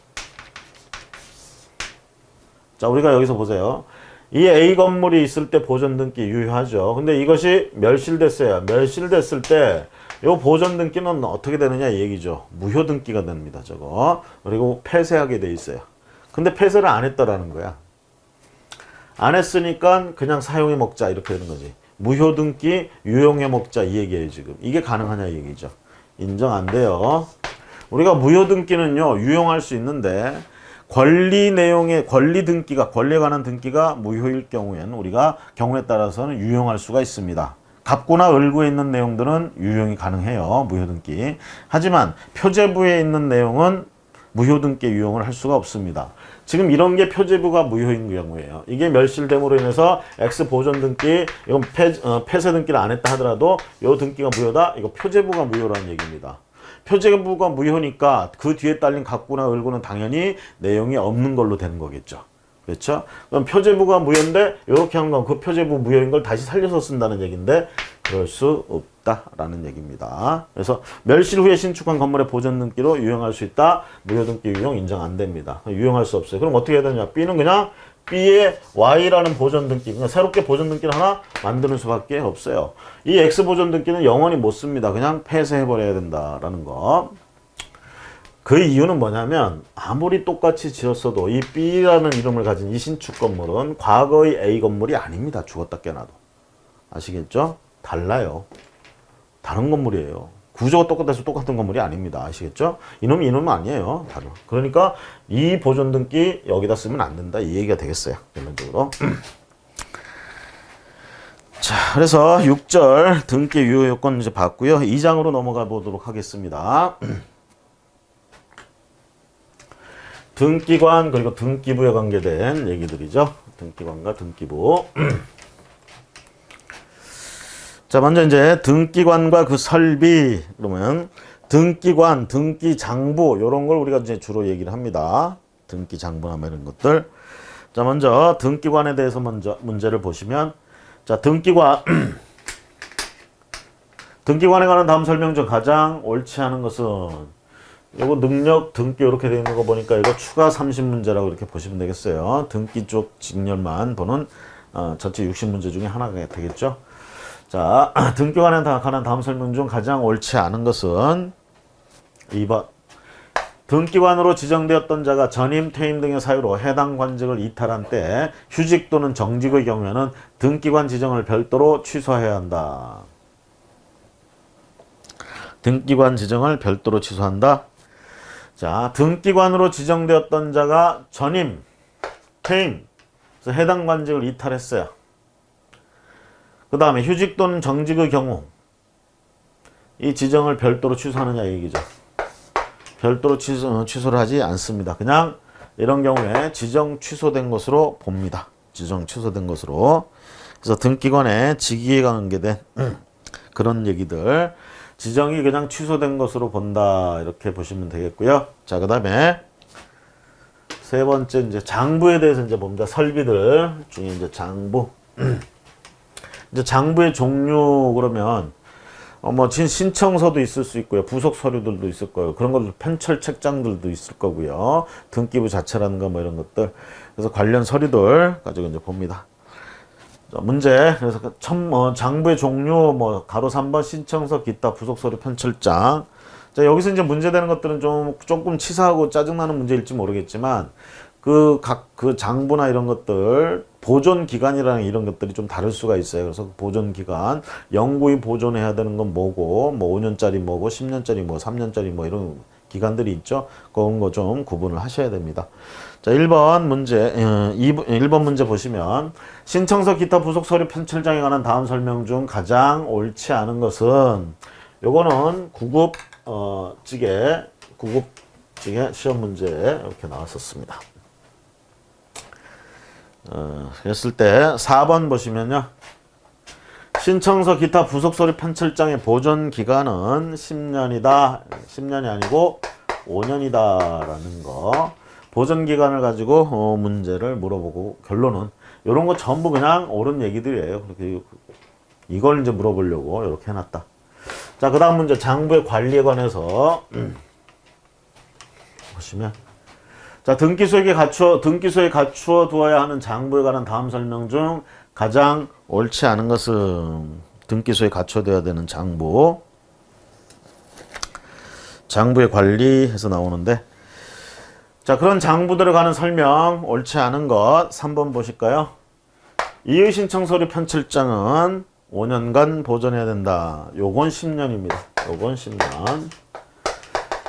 자, 우리가 여기서 보세요. 이 A 건물이 있을 때 보존 등기 유효하죠. 근데 이것이 멸실됐어요. 멸실됐을 때 이 보존 등기는 어떻게 되느냐 이 얘기죠. 무효 등기가 됩니다. 저거. 그리고 폐쇄하게 돼 있어요. 근데 폐쇄를 안 했다라는 거야. 안 했으니까 그냥 사용해 먹자 이렇게 되는 거지. 무효 등기 유용해 먹자 이 얘기예요. 지금 이게 가능하냐 이 얘기죠. 인정 안 돼요. 우리가 무효 등기는요 유용할 수 있는데 권리 내용의 권리에 관한 등기가 무효일 경우에는 우리가 경우에 따라서는 유용할 수가 있습니다. 갑구나 을구에 있는 내용들은 유용이 가능해요. 무효 등기. 하지만 표제부에 있는 내용은 무효 등기 유용을 할 수가 없습니다. 지금 이런 게 표제부가 무효인 경우예요. 이게 멸실됨으로 인해서 X 보존 등기, 이건 폐쇄 등기를 안 했다 하더라도 이 등기가 무효다. 이거 표제부가 무효라는 얘기입니다. 표제부가 무효니까 그 뒤에 딸린 갑구나 을구는 당연히 내용이 없는 걸로 되는 거겠죠. 그렇죠? 그럼 표제부가 무효인데 이렇게 한 건 그 표제부 무효인 걸 다시 살려서 쓴다는 얘기인데 그럴 수 없다라는 얘기입니다. 그래서 멸실 후에 신축한 건물의 보존 등기로 유용할 수 있다. 무효 등기 유용 인정 안 됩니다. 유용할 수 없어요. 그럼 어떻게 해야 되냐? B는 그냥 B의 Y라는 보존 등기, 그러니까 새롭게 보존 등기를 하나 만드는 수밖에 없어요. 이 X 보존 등기는 영원히 못 씁니다. 그냥 폐쇄해버려야 된다라는 거. 그 이유는 뭐냐면 아무리 똑같이 지었어도 이 B라는 이름을 가진 이 신축 건물은 과거의 A 건물이 아닙니다. 죽었다 깨나도. 아시겠죠? 달라요. 다른 건물이에요. 구조가 똑같아서 똑같은 건물이 아닙니다. 아시겠죠? 이놈은 아니에요. 다른. 그러니까 이 보존 등기 여기다 쓰면 안 된다. 이 얘기가 되겠어요. 결론적으로. 자, 그래서 6절 등기 유효 요건 이제 봤고요. 2장으로 넘어가 보도록 하겠습니다. 등기관 그리고 등기부에 관계된 얘기들이죠. 등기관과 등기부. 자, 먼저 이제 등기관과 그 설비 그러면 등기관, 등기장부 이런 걸 우리가 이제 주로 얘기를 합니다. 등기장부나 이런 것들. 자, 먼저 등기관에 대해서 먼저 문제를 보시면 자, 등기관에 관한 다음 설명 중 가장 옳지 않은 것은 요거 능력 등기 이렇게 되어 있는 거 보니까 이거 추가 30문제라고 이렇게 보시면 되겠어요. 등기 쪽 직렬만 보는 전체 60문제 중에 하나가 되겠죠. 자, 등기관에 관한 다음 설명 중 가장 옳지 않은 것은 2번. 등기관으로 지정되었던 자가 전임, 퇴임 등의 사유로 해당 관직을 이탈한 때 휴직 또는 정직의 경우에는 등기관 지정을 별도로 취소해야 한다. 등기관 지정을 별도로 취소한다. 자, 등기관으로 지정되었던 자가 전임, 퇴임, 그래서 해당 관직을 이탈했어요. 그 다음에 휴직 또는 정직의 경우 이 지정을 별도로 취소하느냐 얘기죠. 별도로 취소를 하지 않습니다. 그냥 이런 경우에 지정 취소된 것으로 봅니다. 지정 취소된 것으로. 그래서 등기관의 직위에 관계된 그런 얘기들 지정이 그냥 취소된 것으로 본다 이렇게 보시면 되겠고요. 자, 그 다음에 세 번째 이제 장부에 대해서 이제 봅니다. 설비들 중에 이제 장부. 이제 장부의 종류 그러면 뭐 신청서도 있을 수 있고요. 부속 서류들도 있을 거예요. 그런 것들 편철 책장들도 있을 거고요. 등기부 자체라든가 뭐 이런 것들. 그래서 관련 서류들 가지고 이제 봅니다. 자, 문제. 그래서 장부의 종류 뭐 가로 3번 신청서 기타 부속 서류 편철장. 자, 여기서 이제 문제되는 것들은 조금 치사하고 짜증나는 문제일지 모르겠지만 그 장부나 이런 것들 보존 기간이라는 이런 것들이 좀 다를 수가 있어요. 그래서 보존 기간, 영구히 보존해야 되는 건 뭐고, 뭐 5년짜리 뭐고, 10년짜리 뭐 3년짜리 뭐 이런 기간들이 있죠. 그런 거 좀 구분을 하셔야 됩니다. 자, 1번 문제, 1번 문제 보시면 신청서 기타 부속 서류 편철장에 관한 다음 설명 중 가장 옳지 않은 것은 요거는 구급직의 시험 문제 이렇게 나왔었습니다. 그랬을 때 4번 보시면요. 신청서 기타 부속 서류 편철장의 보존 기간은 10년이다. 10년이 아니고 5년이다라는 거. 보존 기간을 가지고 문제를 물어보고 결론은 이런 거 전부 그냥 옳은 얘기들이에요. 그렇게 이걸 이제 물어보려고 이렇게 해놨다. 자, 그 다음 문제 장부의 관리에 관해서 보시면 자, 등기소에 갖추어 두어야 하는 장부에 관한 다음 설명 중 가장 옳지 않은 것은 등기소에 갖춰둬야 되는 장부의 관리해서 나오는데 자, 그런 장부들에 관한 설명 옳지 않은 것 3번 보실까요? 이의 신청 서류 편철장은 5년간 보존해야 된다. 요건 10년입니다. 요건 10년.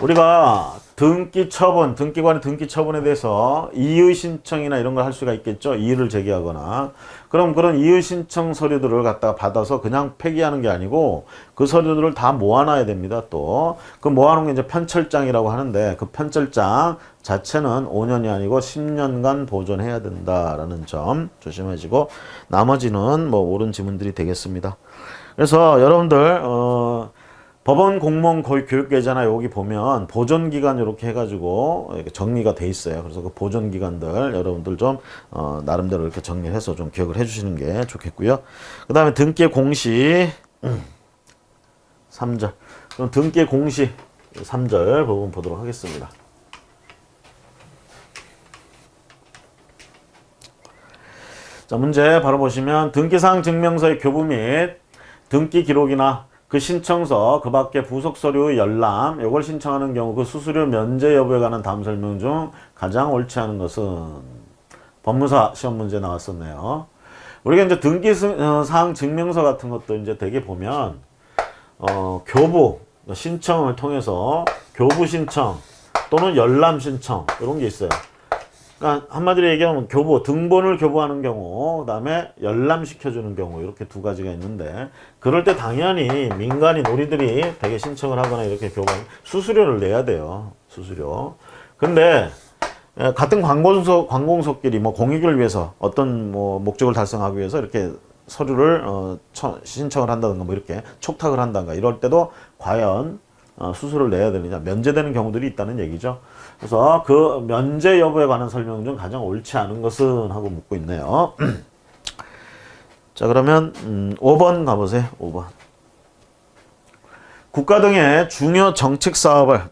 우리가 등기관의 등기 처분에 대해서 이의 신청이나 이런 걸 할 수가 있겠죠. 이의를 제기하거나. 그럼 그런 이의 신청 서류들을 갖다가 받아서 그냥 폐기하는 게 아니고 그 서류들을 다 모아놔야 됩니다. 또 그 모아놓은 게 이제 편철장이라고 하는데 그 편철장 자체는 5년이 아니고 10년간 보존해야 된다라는 점 조심하시고 나머지는 뭐 옳은 지문들이 되겠습니다. 그래서 여러분들 법원 공무원 교육계좌나 여기 보면 보존기간 이렇게 해가지고 이렇게 정리가 돼 있어요. 그래서 그 보존기간들 여러분들 좀 나름대로 이렇게 정리해서 좀 기억을 해주시는 게 좋겠고요. 그 다음에 등기 공시 3절. 그럼 등기 공시 3절 부분 보도록 하겠습니다. 자, 문제 바로 보시면 등기사항 증명서의 교부 및 등기 기록이나 그 신청서, 그 밖에 부속 서류 열람, 요걸 신청하는 경우 그 수수료 면제 여부에 관한 다음 설명 중 가장 옳지 않은 것은 법무사 시험 문제 나왔었네요. 우리가 이제 등기사항 증명서 같은 것도 이제 되게 보면 교부 신청을 통해서 교부 신청 또는 열람 신청 이런 게 있어요. 그러니까 한마디로 얘기하면 교부, 등본을 교부하는 경우, 그 다음에 열람시켜주는 경우 이렇게 두 가지가 있는데 그럴 때 당연히 민간인 우리들이 되게 신청을 하거나 이렇게 교부하면 수수료를 내야 돼요. 수수료. 근데 같은 관공서끼리 뭐 공익을 위해서 어떤 뭐 목적을 달성하기 위해서 이렇게 서류를 신청을 한다든가 뭐 이렇게 촉탁을 한다든가 이럴 때도 과연 수수료를 내야 되느냐, 면제되는 경우들이 있다는 얘기죠. 그래서 그 면제 여부에 관한 설명 중 가장 옳지 않은 것은 하고 묻고 있네요. 자, 그러면 5번 가보세요. 5번. 국가 등의 중요 정책 사업을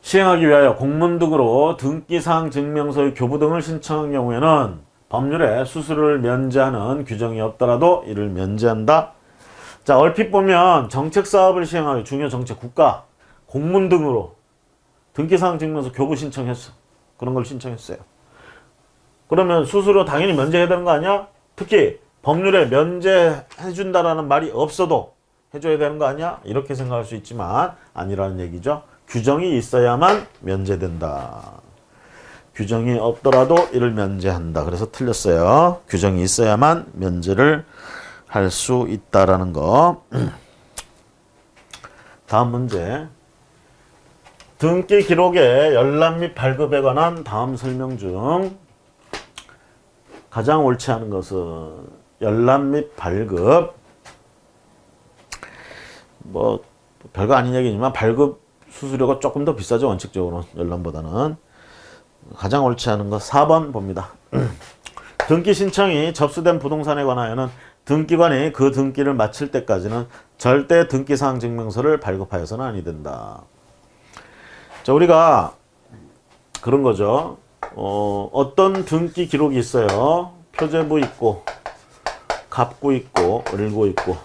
시행하기 위하여 공문 등으로 등기사항 증명서의 교부 등을 신청한 경우에는 법률에 수수료를 면제하는 규정이 없더라도 이를 면제한다. 자, 얼핏 보면 정책 사업을 시행하기 중요 정책 국가 공문 등으로 등기사항 증명서 교부 신청했어. 그런 걸 신청했어요. 그러면 수수료 당연히 면제해야 되는 거 아니야? 특히 법률에 면제해준다라는 말이 없어도 해줘야 되는 거 아니야? 이렇게 생각할 수 있지만 아니라는 얘기죠. 규정이 있어야만 면제된다. 규정이 없더라도 이를 면제한다. 그래서 틀렸어요. 규정이 있어야만 면제를 할 수 있다라는 거. 다음 문제. 등기 기록의 열람 및 발급에 관한 다음 설명 중 가장 옳지 않은 것은 열람 및 발급. 뭐 별거 아닌 얘기지만 발급 수수료가 조금 더 비싸죠. 원칙적으로 열람보다는. 가장 옳지 않은 것 4번 봅니다. 등기 신청이 접수된 부동산에 관하여는 등기관이 그 등기를 마칠 때까지는 절대 등기사항 증명서를 발급하여서는 아니 된다. 자, 우리가 그런 거죠. 어떤 등기 기록이 있어요. 표제부 있고 갑구 있고 을고 있고.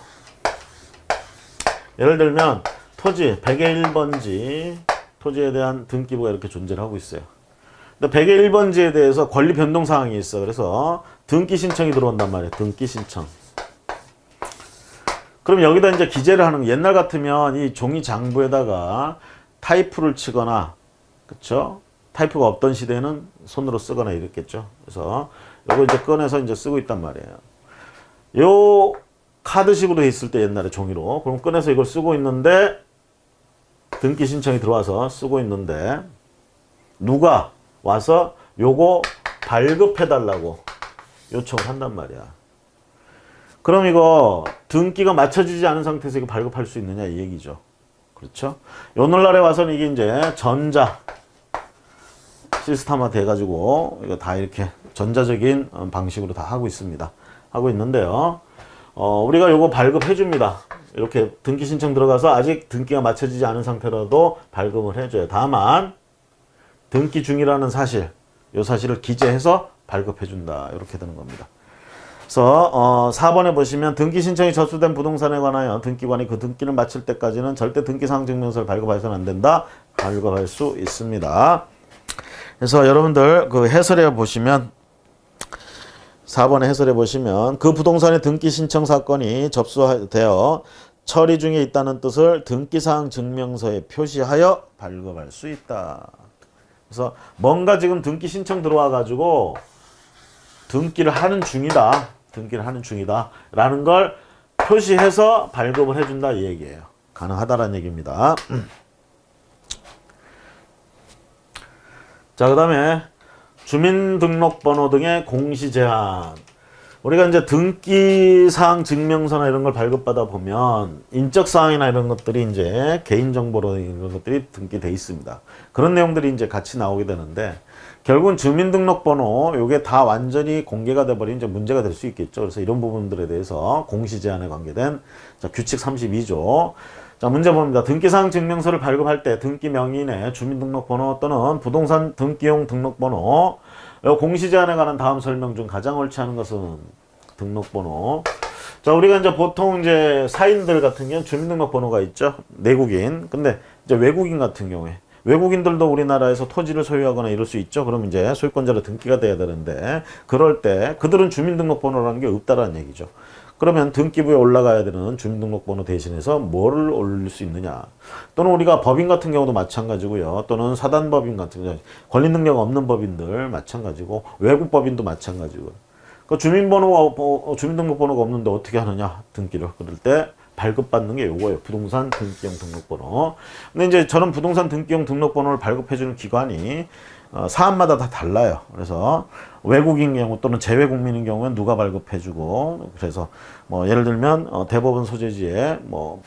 예를 들면 토지 100의 1번지 토지에 대한 등기부가 이렇게 존재를 하고 있어요. 근데 100의 1번지에 대해서 권리 변동 사항이 있어. 그래서 등기 신청이 들어온단 말이에요. 등기 신청. 그럼 여기다 이제 기재를 하는 거. 옛날 같으면 이 종이 장부에다가 타이프를 치거나, 그쵸? 타이프가 없던 시대에는 손으로 쓰거나 이랬겠죠. 그래서 이거 이제 꺼내서 이제 쓰고 있단 말이에요. 요 카드식으로 돼 있을 때 옛날에 종이로. 그럼 꺼내서 이걸 쓰고 있는데 등기 신청이 들어와서 쓰고 있는데 누가 와서 요거 발급해달라고 요청을 한단 말이야. 그럼 이거 등기가 맞춰지지 않은 상태에서 이거 발급할 수 있느냐 이 얘기죠. 그렇죠? 오늘날에 와서는 이게 이제 전자 시스템화 돼가지고 이거 다 이렇게 전자적인 방식으로 다 하고 있습니다. 하고 있는데요. 우리가 요거 발급해줍니다. 이렇게 등기 신청 들어가서 아직 등기가 맞춰지지 않은 상태라도 발급을 해줘요. 다만 등기 중이라는 사실, 이 사실을 기재해서 발급해준다. 이렇게 되는 겁니다. 그래서 4번에 보시면 등기 신청이 접수된 부동산에 관하여 등기관이 그 등기를 마칠 때까지는 절대 등기사항 증명서를 발급해서는 안 된다. 발급할 수 있습니다. 그래서 여러분들 그 해설에 보시면 4번에 해설해 보시면 그 부동산의 등기 신청 사건이 접수되어 처리 중에 있다는 뜻을 등기사항 증명서에 표시하여 발급할 수 있다. 그래서 뭔가 지금 등기 신청 들어와 가지고 등기를 하는 중이다. 등기를 하는 중이다. 라는 걸 표시해서 발급을 해준다 이 얘기예요. 가능하다라는 얘기입니다. 자, 그 다음에 주민등록번호 등의 공시 제한. 우리가 이제 등기사항 증명서나 이런 걸 발급받아 보면 인적사항이나 이런 것들이 이제 개인정보로 이런 것들이 등기돼 있습니다. 그런 내용들이 이제 같이 나오게 되는데 결국은 주민등록번호 요게 다 완전히 공개가 돼버리면 이제 문제가 될 수 있겠죠. 그래서 이런 부분들에 대해서 공시제한에 관계된 자, 규칙 32조. 자, 문제 봅니다. 등기사항 증명서를 발급할 때 등기 명의인의 주민등록번호 또는 부동산 등기용 등록번호 공시제한에 관한 다음 설명 중 가장 옳지 않은 것은 등록번호. 자, 우리가 이제 보통 이제 사인들 같은 경우는 주민등록번호가 있죠. 내국인. 근데 이제 외국인 같은 경우에 외국인들도 우리나라에서 토지를 소유하거나 이럴 수 있죠. 그럼 이제 소유권자로 등기가 돼야 되는데 그럴 때 그들은 주민등록번호라는 게 없다라는 얘기죠. 그러면 등기부에 올라가야 되는 주민등록번호 대신해서 뭐를 올릴 수 있느냐. 또는 우리가 법인 같은 경우도 마찬가지고요. 또는 사단법인 같은 경우 권리 능력 없는 법인들 마찬가지고 외국 법인도 마찬가지고. 그 주민등록번호가 없는데 어떻게 하느냐 등기를. 그럴 때 발급받는 게 요거예요. 부동산 등기용 등록번호. 근데 이제 저런 부동산 등기용 등록번호를 발급해주는 기관이 사안마다 다 달라요. 그래서 외국인 경우 또는 재외국민인 경우는 누가 발급해주고 그래서 뭐 예를 들면 대법원 소재지에 뭐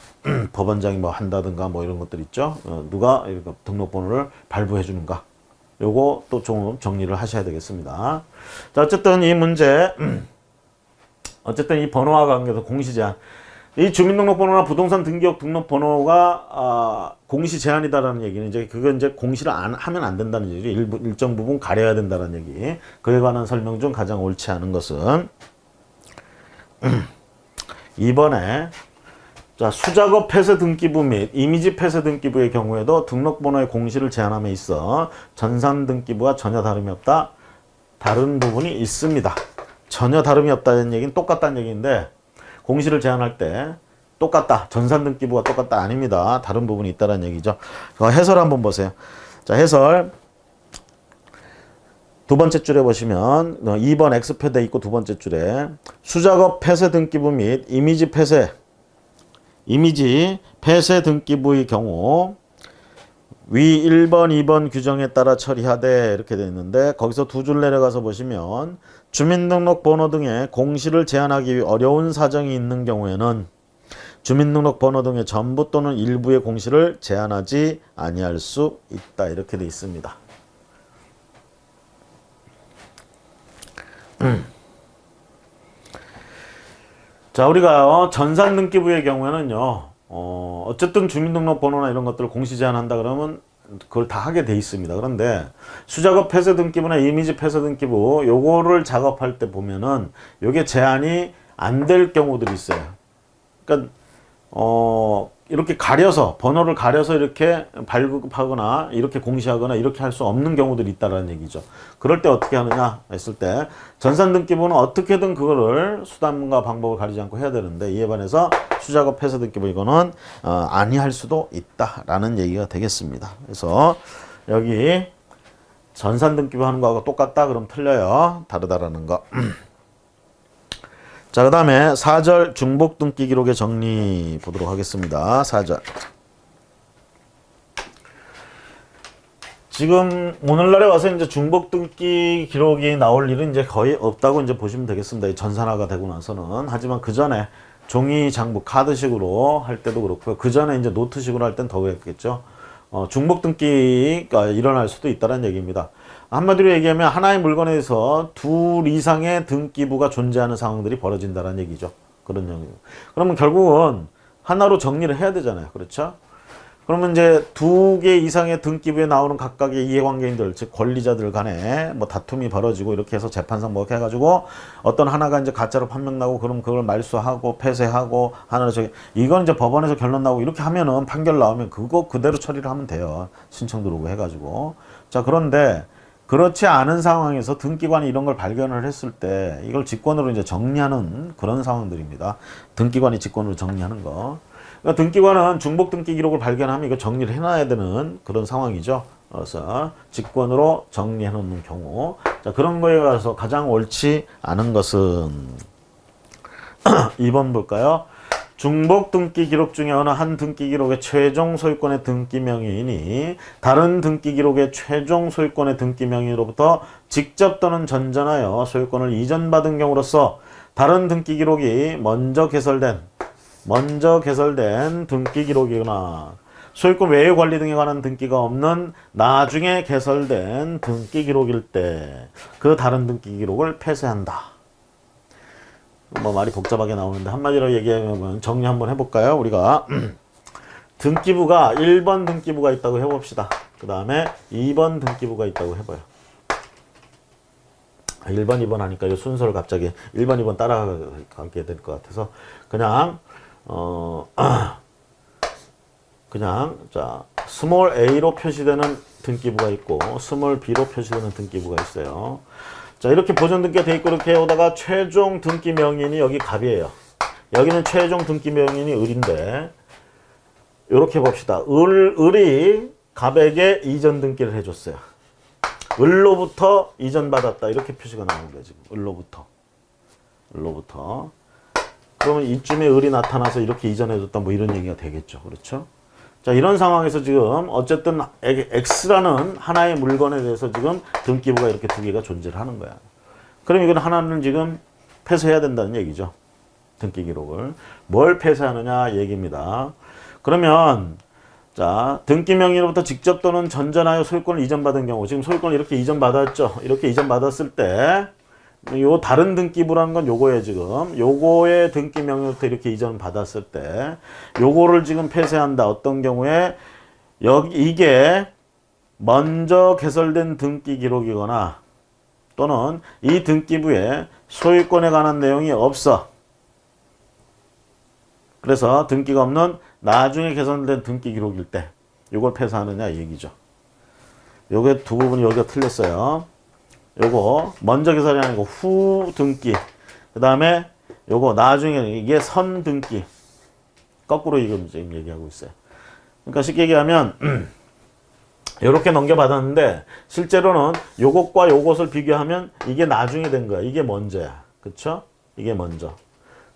법원장이 뭐 한다든가 뭐 이런 것들 있죠. 누가 이렇게 등록번호를 발부해주는가. 요거 또 좀 정리를 하셔야 되겠습니다. 자, 어쨌든 이 문제 어쨌든 이 번호와 관계에서 공시제한 이 주민등록번호나 부동산 등기용 등록번호가 공시 제한이다라는 얘기는 이제 그건 이제 공시를 하면 안 된다는 얘기죠. 일정 부분 가려야 된다는 얘기. 그에 관한 설명 중 가장 옳지 않은 것은 2번에 자, 수작업 폐쇄 등기부 및 이미지 폐쇄 등기부의 경우에도 등록번호의 공시를 제한함에 있어 전산 등기부와 전혀 다름이 없다. 다른 부분이 있습니다. 전혀 다름이 없다는 얘기는 똑같다는 얘기인데 공시를 제한할 때 똑같다. 전산 등기부가 똑같다. 아닙니다. 다른 부분이 있다는 얘기죠. 해설 한번 보세요. 자, 해설. 두 번째 줄에 보시면 2번 X표 돼 있고 두 번째 줄에 수작업 폐쇄 등기부 및 이미지 폐쇄 등기부의 경우 위 1번, 2번 규정에 따라 처리하되 이렇게 되어 있는데 거기서 두 줄 내려가서 보시면 주민등록번호 등의 공시를 제한하기 어려운 사정이 있는 경우에는 주민등록번호 등의 전부 또는 일부의 공시를 제한하지 아니할 수 있다. 이렇게 되어 있습니다. 자, 우리가 전산 등기부의 경우에는요. 어쨌든 주민등록번호나 이런 것들을 공시 제한한다 그러면 그걸 다 하게 돼 있습니다. 그런데 수작업 폐쇄 등기부나 이미지 폐쇄 등기부 요거를 작업할 때 보면은 요게 제한이 안 될 경우들이 있어요. 그러니까 이렇게 가려서 번호를 가려서 이렇게 발급하거나 이렇게 공시하거나 이렇게 할 수 없는 경우들이 있다라는 얘기죠. 그럴 때 어떻게 하느냐 했을 때 전산 등기부는 어떻게든 그거를 수단과 방법을 가리지 않고 해야 되는데 이에 반해서 수작업 폐쇄 등기부 이거는 아니할 수도 있다라는 얘기가 되겠습니다. 그래서 여기 전산 등기부 하는 거하고 똑같다 그럼 틀려요. 다르다라는 거. 자, 그 다음에 4절 중복 등기 기록의 정리 보도록 하겠습니다. 4절. 지금 오늘날에 와서 이제 중복 등기 기록이 나올 일은 이제 거의 없다고 이제 보시면 되겠습니다. 전산화가 되고 나서는. 하지만 그 전에 종이 장부 카드식으로 할 때도 그렇고요. 그 전에 이제 노트식으로 할 땐 더 그랬겠죠. 중복 등기가 일어날 수도 있다는 얘기입니다. 한마디로 얘기하면 하나의 물건에서 둘 이상의 등기부가 존재하는 상황들이 벌어진다는 얘기죠. 그런 얘기죠. 그러면 결국은 하나로 정리를 해야 되잖아요. 그렇죠? 그러면 이제 두 개 이상의 등기부에 나오는 각각의 이해관계인들, 즉 권리자들 간에 뭐 다툼이 벌어지고 이렇게 해서 재판상 뭐 해가지고 어떤 하나가 이제 가짜로 판명 나고 그럼 그걸 말소하고 폐쇄하고 하나는 저기 이건 이제 법원에서 결론 나오고 이렇게 하면은 판결 나오면 그거 그대로 처리를 하면 돼요. 신청 들어오고 해가지고. 자, 그런데 그렇지 않은 상황에서 등기관이 이런 걸 발견을 했을 때 이걸 직권으로 이제 정리하는 그런 상황들입니다. 등기관이 직권으로 정리하는 거. 그러니까 등기관은 중복 등기 기록을 발견하면 이거 정리를 해놔야 되는 그런 상황이죠. 그래서 직권으로 정리해 놓는 경우. 자, 그런 거에 가서 가장 옳지 않은 것은 2번 볼까요? 중복 등기 기록 중에 어느 한 등기 기록의 최종 소유권의 등기 명의인이 다른 등기 기록의 최종 소유권의 등기 명의로부터 직접 또는 전전하여 소유권을 이전받은 경우로서 다른 등기 기록이 먼저 개설된 등기 기록이거나 소유권 외유 관리 등에 관한 등기가 없는 나중에 개설된 등기 기록일 때 그 다른 등기 기록을 폐쇄한다. 뭐 말이 복잡하게 나오는데 한마디로 얘기하면 정리 한번 해볼까요? 우리가 등기부가 1번 등기부가 있다고 해봅시다. 그 다음에 2번 등기부가 있다고 해봐요. 1번, 2번 하니까 이 순서를 갑자기 1번, 2번 따라가게 될 것 같아서 그냥 자 스몰 a로 표시되는 등기부가 있고 스몰 b로 표시되는 등기부가 있어요. 자 이렇게 보존 등기가 돼 있고 이렇게 오다가 최종 등기 명인이 여기 갑이에요. 여기는 최종 등기 명인이 을인데 이렇게 봅시다. 을이 갑에게 이전 등기를 해줬어요. 을로부터 이전 받았다 이렇게 표시가 나오는 거예요. 지금 을로부터 그러면 이쯤에 을이 나타나서 이렇게 이전해줬다 뭐 이런 얘기가 되겠죠. 그렇죠? 자 이런 상황에서 지금 어쨌든 X라는 하나의 물건에 대해서 지금 등기부가 이렇게 두 개가 존재를 하는 거야. 그럼 이건 하나는 지금 폐쇄해야 된다는 얘기죠. 등기 기록을. 뭘 폐쇄하느냐 얘기입니다. 그러면 자 등기 명의로부터 직접 또는 전전하여 소유권을 이전받은 경우 지금 소유권을 이렇게 이전받았죠. 이렇게 이전받았을 때 요 다른 등기부라는 건 요거예요. 지금 요거의 등기 명의로부터 이렇게 이전받았을 때 요거를 지금 폐쇄한다. 어떤 경우에 이게 먼저 개설된 등기 기록이거나 또는 이 등기부에 소유권에 관한 내용이 없어. 그래서 등기가 없는 나중에 개선된 등기 기록일 때 요걸 폐쇄하느냐 이 얘기죠. 요게 두 부분이 여기가 틀렸어요. 요거 먼저 개설이 아니고 후 등기. 그 다음에 요거 나중에 이게 선 등기. 거꾸로 이거 지금 얘기하고 있어요. 그러니까 쉽게 얘기하면 요렇게 넘겨받았는데 실제로는 요것과 요것을 비교하면 이게 나중에 된 거야. 이게 먼저야. 그쵸? 이게 먼저.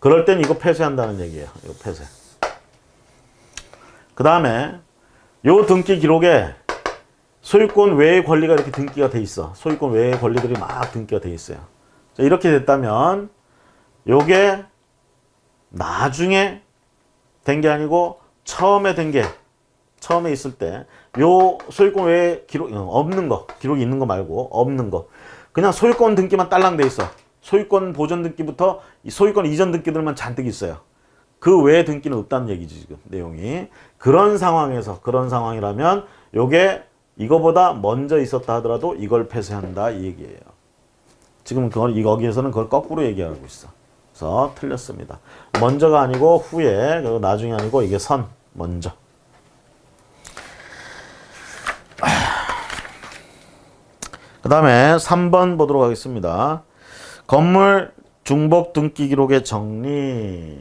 그럴 땐 이거 폐쇄한다는 얘기예요. 이거 폐쇄. 그 다음에 요 등기 기록에 소유권 외의 권리가 이렇게 등기가 돼 있어. 소유권 외의 권리들이 막 등기가 돼 있어요. 자, 이렇게 됐다면 요게 나중에 된 게 아니고 처음에 있을 때 요 소유권 외에 기록이 있는 거 말고 없는 거. 그냥 소유권 등기만 딸랑 돼 있어. 소유권 보존 등기부터 소유권 이전 등기들만 잔뜩 있어요. 그 외의 등기는 없다는 얘기지 지금 내용이. 그런 상황이라면 요게 이거보다 먼저 있었다 하더라도 이걸 폐쇄한다 이 얘기예요. 지금 거기에서는 그걸 거꾸로 얘기하고 있어. 그래서 틀렸습니다. 먼저가 아니고 후에, 그리고 나중에 아니고 이게 먼저. 그 다음에 3번 보도록 하겠습니다. 건물 중복 등기 기록의 정리.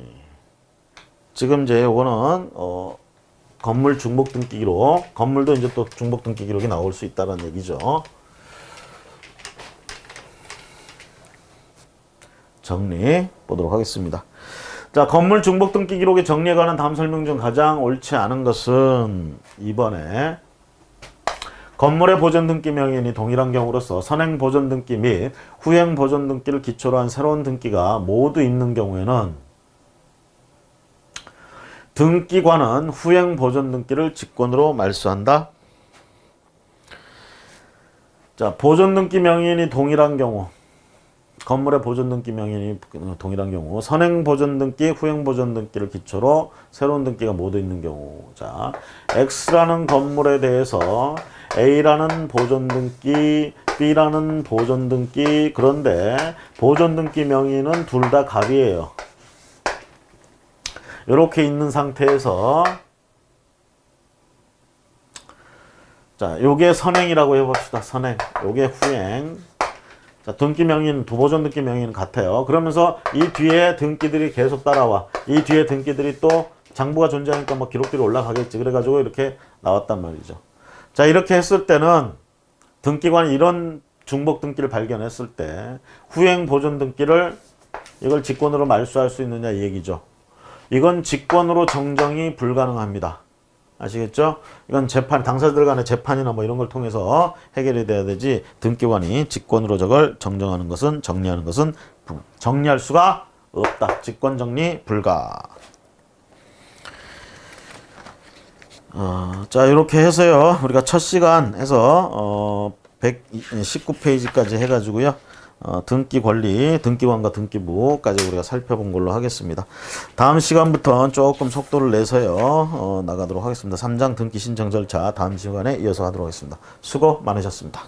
지금 이제 요거는 건물 중복 등기 기록. 건물도 이제 또 중복 등기 기록이 나올 수 있다는 얘기죠. 정리 보도록 하겠습니다. 자, 건물 중복 등기 기록의 정리에 관한 다음 설명 중 가장 옳지 않은 것은 2번에 건물의 보존 등기 명인이 동일한 경우로서 선행 보존 등기 및 후행 보존 등기를 기초로 한 새로운 등기가 모두 있는 경우에는 등기관은 후행 보존 등기를 직권으로 말소한다. 자, 보존 등기 명인이 동일한 경우, 건물의 보존 등기 명인이 동일한 경우, 선행 보존 등기, 후행 보존 등기를 기초로 새로운 등기가 모두 있는 경우. 자, X라는 건물에 대해서 A라는 보존 등기, B라는 보존 등기. 그런데 보존 등기 명인은 둘 다 갑이에요. 이렇게 있는 상태에서 자, 요게 선행이라고 해봅시다. 선행. 요게 후행. 자, 등기 명인, 보존 등기 명인은 같아요. 그러면서 이 뒤에 등기들이 계속 따라와. 이 뒤에 등기들이 또 장부가 존재하니까 뭐 기록들이 올라가겠지. 그래가지고 이렇게 나왔단 말이죠. 자, 이렇게 했을 때는 등기관이 이런 중복 등기를 발견했을 때 후행 보존 등기를 이걸 직권으로 말소할 수 있느냐 이 얘기죠. 이건 직권으로 정정이 불가능합니다. 아시겠죠? 이건 재판, 당사자들 간의 재판이나 뭐 이런 걸 통해서 해결이 돼야 되지, 등기관이 직권으로 저걸 정정하는 것은, 정리하는 것은 정리할 수가 없다. 직권 정리 불가. 자, 이렇게 해서요. 우리가 첫 시간에서 119페이지까지 해가지고요. 등기 관리, 등기관과 등기부까지 우리가 살펴본 걸로 하겠습니다. 다음 시간부터는 조금 속도를 내서요. 나가도록 하겠습니다. 3장 등기 신청 절차 다음 시간에 이어서 하도록 하겠습니다. 수고 많으셨습니다.